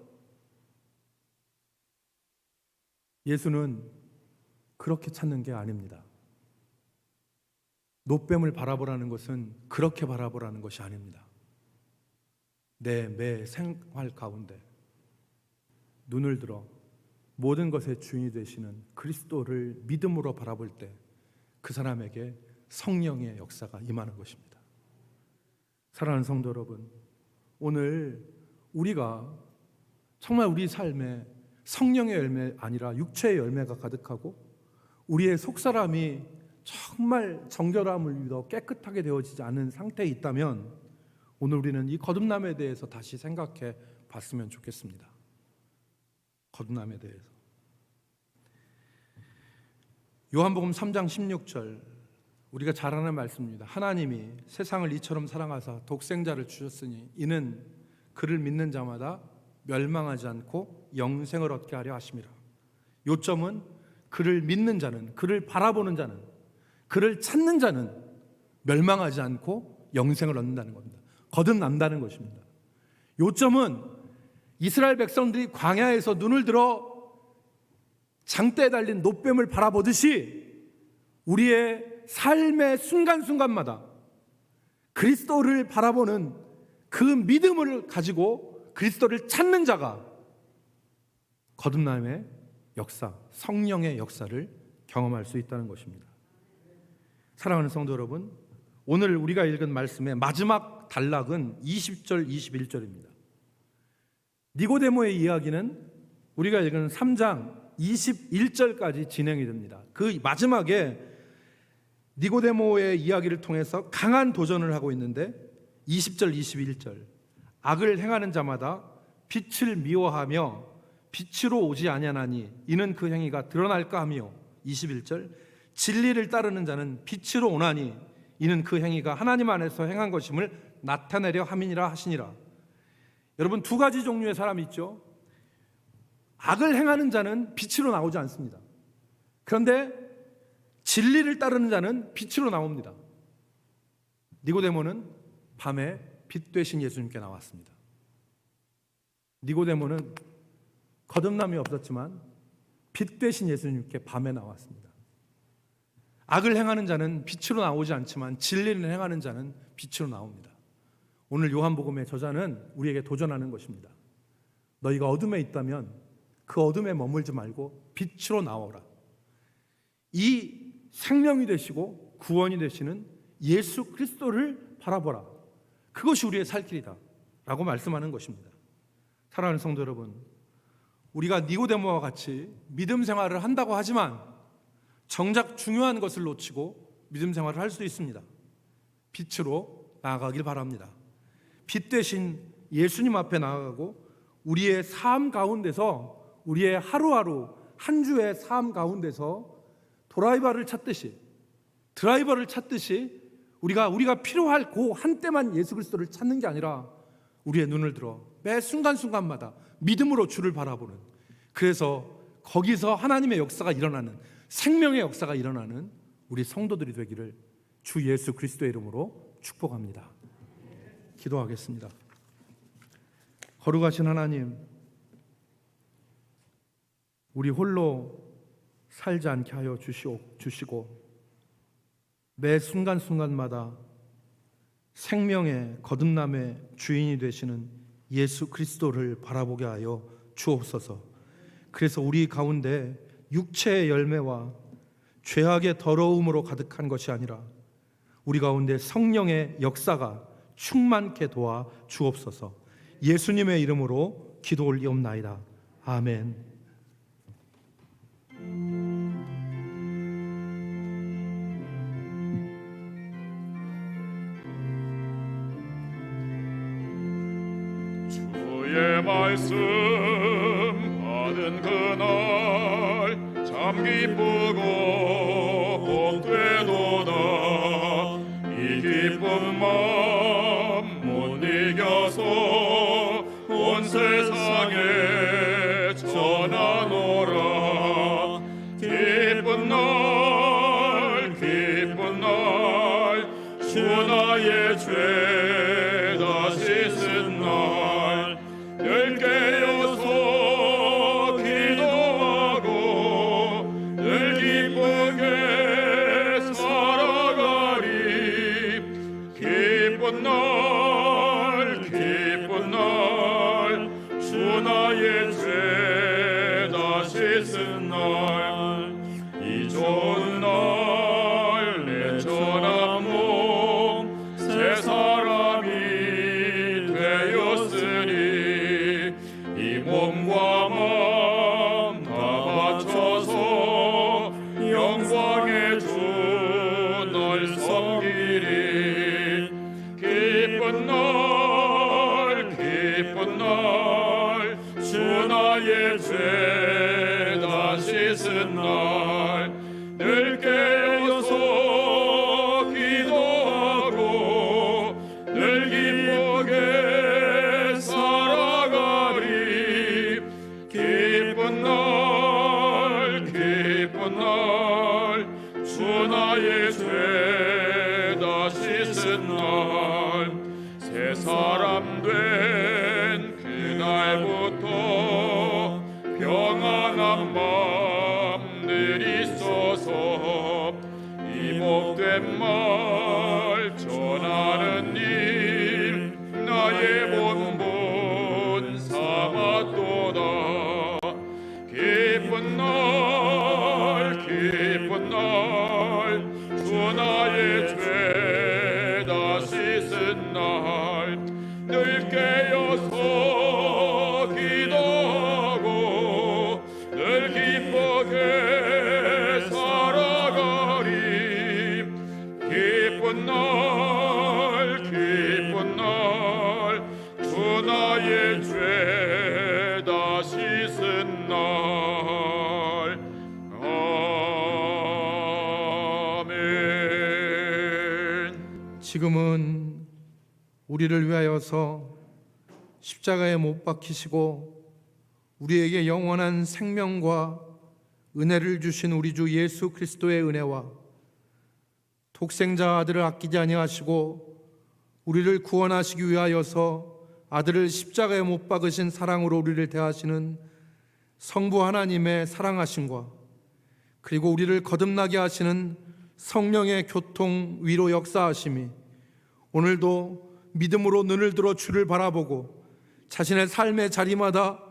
[SPEAKER 6] 예수는 그렇게 찾는 게 아닙니다. 놋뱀을 바라보라는 것은 그렇게 바라보라는 것이 아닙니다. 내 매 생활 가운데 눈을 들어 모든 것의 주인이 되시는 그리스도를 믿음으로 바라볼 때 그 사람에게 성령의 역사가 임하는 것입니다. 사랑하는 성도 여러분, 오늘 우리가 정말 우리 삶에 성령의 열매 아니라 육체의 열매가 가득하고 우리의 속사람이 정말 정결함을 위해 깨끗하게 되어지지 않은 상태에 있다면 오늘 우리는 이 거듭남에 대해서 다시 생각해 봤으면 좋겠습니다. 거듭남에 대해서. 요한복음 3장 16절, 우리가 잘 아는 말씀입니다. 하나님이 세상을 이처럼 사랑하사 독생자를 주셨으니 이는 그를 믿는 자마다 멸망하지 않고 영생을 얻게 하려 하심이라. 요점은 그를 믿는 자는, 그를 바라보는 자는, 그를 찾는 자는 멸망하지 않고 영생을 얻는다는 겁니다. 거듭난다는 것입니다. 요점은 이스라엘 백성들이 광야에서 눈을 들어 장대에 달린 놋뱀을 바라보듯이 우리의 삶의 순간순간마다 그리스도를 바라보는 그 믿음을 가지고 그리스도를 찾는 자가 거듭남의 역사, 성령의 역사를 경험할 수 있다는 것입니다. 사랑하는 성도 여러분, 오늘 우리가 읽은 말씀의 마지막 단락은 20절, 21절입니다. 니고데모의 이야기는 우리가 읽은 3장 21절까지 진행이 됩니다. 그 마지막에 니고데모의 이야기를 통해서 강한 도전을 하고 있는데 20절, 21절, 악을 행하는 자마다 빛을 미워하며 빛으로 오지 아니하나니 이는 그 행위가 드러날까 하며 21절, 진리를 따르는 자는 빛으로 오나니 이는 그 행위가 하나님 안에서 행한 것임을 나타내려 함이니라 하시니라. 여러분, 두 가지 종류의 사람이 있죠. 악을 행하는 자는 빛으로 나오지 않습니다. 그런데 진리를 따르는 자는 빛으로 나옵니다. 니고데모는 밤에 빛 되신 예수님께 나왔습니다. 니고데모는 거듭남이 없었지만 빛 되신 예수님께 밤에 나왔습니다. 악을 행하는 자는 빛으로 나오지 않지만 진리를 행하는 자는 빛으로 나옵니다. 오늘 요한복음의 저자는 우리에게 도전하는 것입니다. 너희가 어둠에 있다면 그 어둠에 머물지 말고 빛으로 나오라. 이 생명이 되시고 구원이 되시는 예수 그리스도를 바라보라. 그것이 우리의 살 길이다 라고 말씀하는 것입니다. 사랑하는 성도 여러분, 우리가 니고데모와 같이 믿음 생활을 한다고 하지만 정작 중요한 것을 놓치고 믿음 생활을 할 수도 있습니다. 빛으로 나아가길 바랍니다. 빛 대신 예수님 앞에 나아가고 우리의 삶 가운데서, 우리의 하루하루 한 주의 삶 가운데서 드라이버를 찾듯이 우리가 필요할 그 한때만 예수 그리스도를 찾는 게 아니라 우리의 눈을 들어 매 순간순간마다 믿음으로 주를 바라보는, 그래서 거기서 하나님의 역사가 일어나는, 생명의 역사가 일어나는 우리 성도들이 되기를 주 예수 그리스도의 이름으로 축복합니다. 기도하겠습니다. 거룩하신 하나님, 우리 홀로 살지 않게 하여 주시고 매 순간순간마다 생명의 거듭남의 주인이 되시는 예수 그리스도를 바라보게 하여 주옵소서. 그래서 우리 가운데 육체의 열매와 죄악의 더러움으로 가득한 것이 아니라 우리 가운데 성령의 역사가 충만케 도와 주옵소서. 예수님의 이름으로 기도 올리옵나이다. 아멘.
[SPEAKER 2] 주의 말씀 받은 그날 참 기쁘고 복되도다. 이 기쁜 마음 못 이겨서 온 세상에 전하노라. 기쁜 날 주 나의 죄 다 씻은 날 늘 깨어서 기도하고 늘 기쁘게 살아가리. 기쁜 날 주 나의 죄 다 씻은 날 이 좋은 날 내 천한 몸 새 사람이 되었으니 이 몸과 마음 다 바쳐서 영광의 주 널 섬기리. 기쁜 날 주 나의 죄 다 씻은 날 늘 깨어서 기도하고 늘 기쁘게 살아가리. 기쁜 날 주 나의 죄 다 씻은 날 새 사람 된 그날부터 평안한 마음 늘 있어서 이 복된 말 전하는 일 나의 본분 삼았도다. 기쁜 날 주 나의 죄 다 씻은 날 늘 깨어서 기도하고 늘 기쁘게 살아가리. 기쁜 날 주 나의 죄 다 씻은 날. 아멘.
[SPEAKER 6] 지금은 우리를 위하여서 십자가에 못 박히시고 우리에게 영원한 생명과 은혜를 주신 우리 주 예수 그리스도의 은혜와 독생자 아들을 아끼지 아니하시고 우리를 구원하시기 위하여서 아들을 십자가에 못 박으신 사랑으로 우리를 대하시는 성부 하나님의 사랑하심과 그리고 우리를 거듭나게 하시는 성령의 교통 위로 역사하심이 오늘도 믿음으로 눈을 들어 주를 바라보고 자신의 삶의 자리마다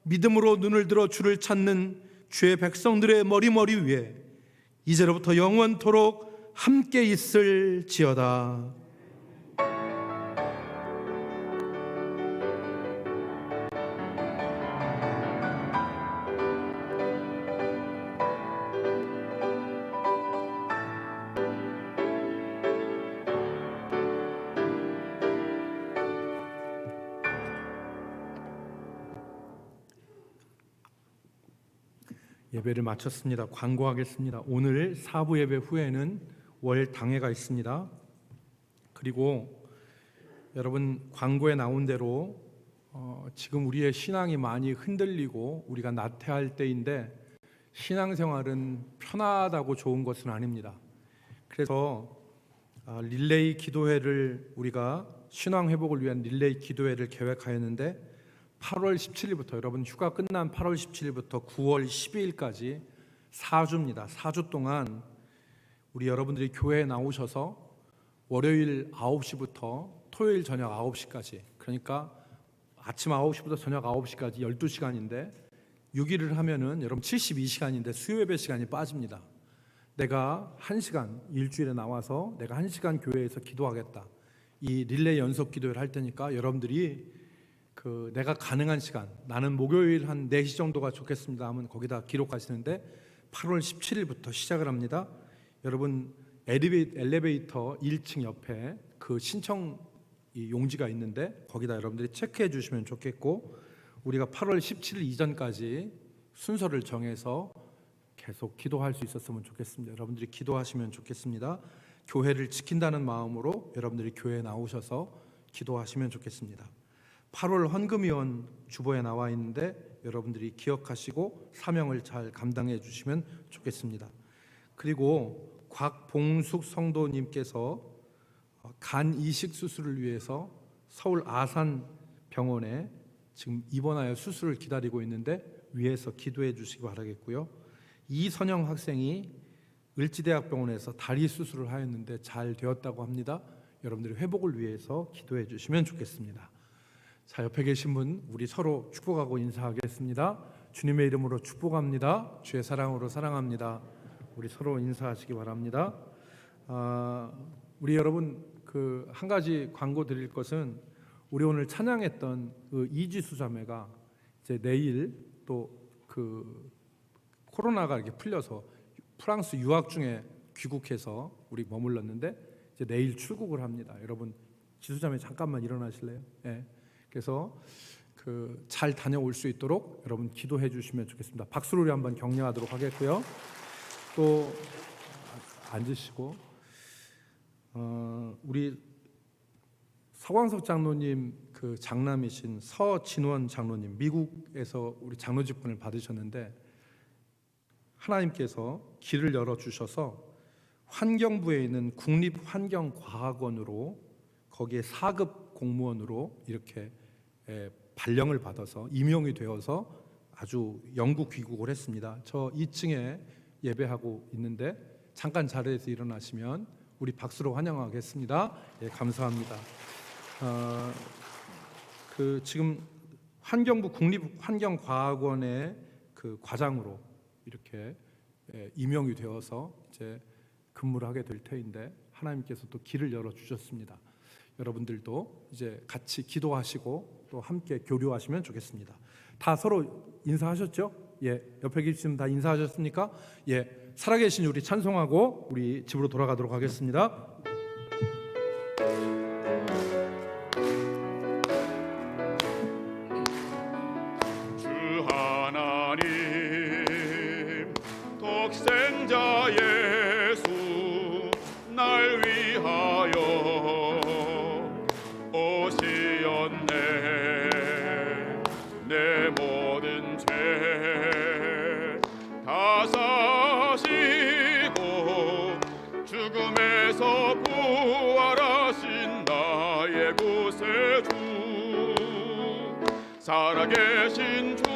[SPEAKER 6] 믿음으로 눈을 들어 주를 찾는 주의 백성들의 머리 위에 이제로부터 영원토록 함께 있을지어다. 예배를 마쳤습니다. 광고하겠습니다. 오늘 4부 예배 후에는 월 당회가 있습니다. 그리고 여러분 광고에 나온 대로 지금 우리의 신앙이 많이 흔들리고 우리가 나태할 때인데 신앙생활은 편하다고 좋은 것은 아닙니다. 그래서 릴레이 기도회를 우리가 신앙 회복을 위한 릴레이 기도회를 계획하였는데 8월 17일부터 여러분 휴가 끝난 8월 17일부터 9월 12일까지 4주입니다. 4주 동안 우리 여러분들이 교회에 나오셔서 월요일 9시부터 토요일 저녁 9시까지, 그러니까 아침 9시부터 저녁 9시까지 12시간인데 6일을 하면은 여러분 72시간인데 수요 예배 시간이 빠집니다. 내가 1시간 일주일에 나와서 내가 1시간 교회에서 기도하겠다. 이 릴레이 연속 기도를 할 테니까 여러분들이 내가 가능한 시간, 나는 목요일 한 4시 정도가 좋겠습니다 하면 거기다 기록하시는데 8월 17일부터 시작을 합니다. 여러분 엘리베이터 1층 옆에 그 신청 용지가 있는데 거기다 여러분들이 체크해 주시면 좋겠고, 우리가 8월 17일 이전까지 순서를 정해서 계속 기도할 수 있었으면 좋겠습니다. 여러분들이 기도하시면 좋겠습니다. 교회를 지킨다는 마음으로 여러분들이 교회에 나오셔서 기도하시면 좋겠습니다. 8월 헌금위원 주보에 나와 있는데 여러분들이 기억하시고 사명을 잘 감당해 주시면 좋겠습니다. 그리고 곽봉숙 성도님께서 간 이식 수술을 위해서 서울 아산병원에 지금 입원하여 수술을 기다리고 있는데 위에서 기도해 주시기 바라겠고요. 이선영 학생이 을지대학병원에서 다리 수술을 하였는데 잘 되었다고 합니다. 여러분들이 회복을 위해서 기도해 주시면 좋겠습니다. 자, 옆에 계신 분 우리 서로 축복하고 인사하겠습니다. 주님의 이름으로 축복합니다. 주의 사랑으로 사랑합니다. 우리 서로 인사하시기 바랍니다. 우리 여러분 한 가지 광고 드릴 것은 우리 오늘 찬양했던 이지수 자매가 이제 내일 또 코로나가 이렇게 풀려서 프랑스 유학 중에 귀국해서 우리 머물렀는데 이제 내일 출국을 합니다. 여러분 지수 자매 잠깐만 일어나실래요? 네. 그래서 잘 다녀올 수 있도록 여러분 기도해 주시면 좋겠습니다. 박수로 우리 한번 격려하도록 하겠고요. 또 앉으시고 우리 서광석 장로님 장남이신 서진원 장로님 미국에서 우리 장로 직분을 받으셨는데 하나님께서 길을 열어 주셔서 환경부에 있는 국립환경과학원으로 거기에 4급 공무원으로 이렇게 발령을 받아서 임용이 되어서 아주 영국 귀국을 했습니다. 저 2층에 예배하고 있는데 잠깐 자리에서 일어나시면 우리 박수로 환영하겠습니다. 예, 감사합니다. 지금 환경부 국립환경과학원의 과장으로 이렇게 임용이 되어서 이제 근무를 하게 될 터인데 하나님께서 또 길을 열어 주셨습니다. 여러분들도 이제 같이 기도하시고 또 함께 교류하시면 좋겠습니다. 다 서로 인사하셨죠? 예, 옆에 계신 다 인사하셨습니까? 예, 살아계신 우리 찬송하고 우리 집으로 돌아가도록 하겠습니다.
[SPEAKER 2] 주 하나님 독생자 예수 날 위하여 오시었네. 내 모든 죄 다 사시고 죽음에서 부활하신 나의 구세주 살아계신 주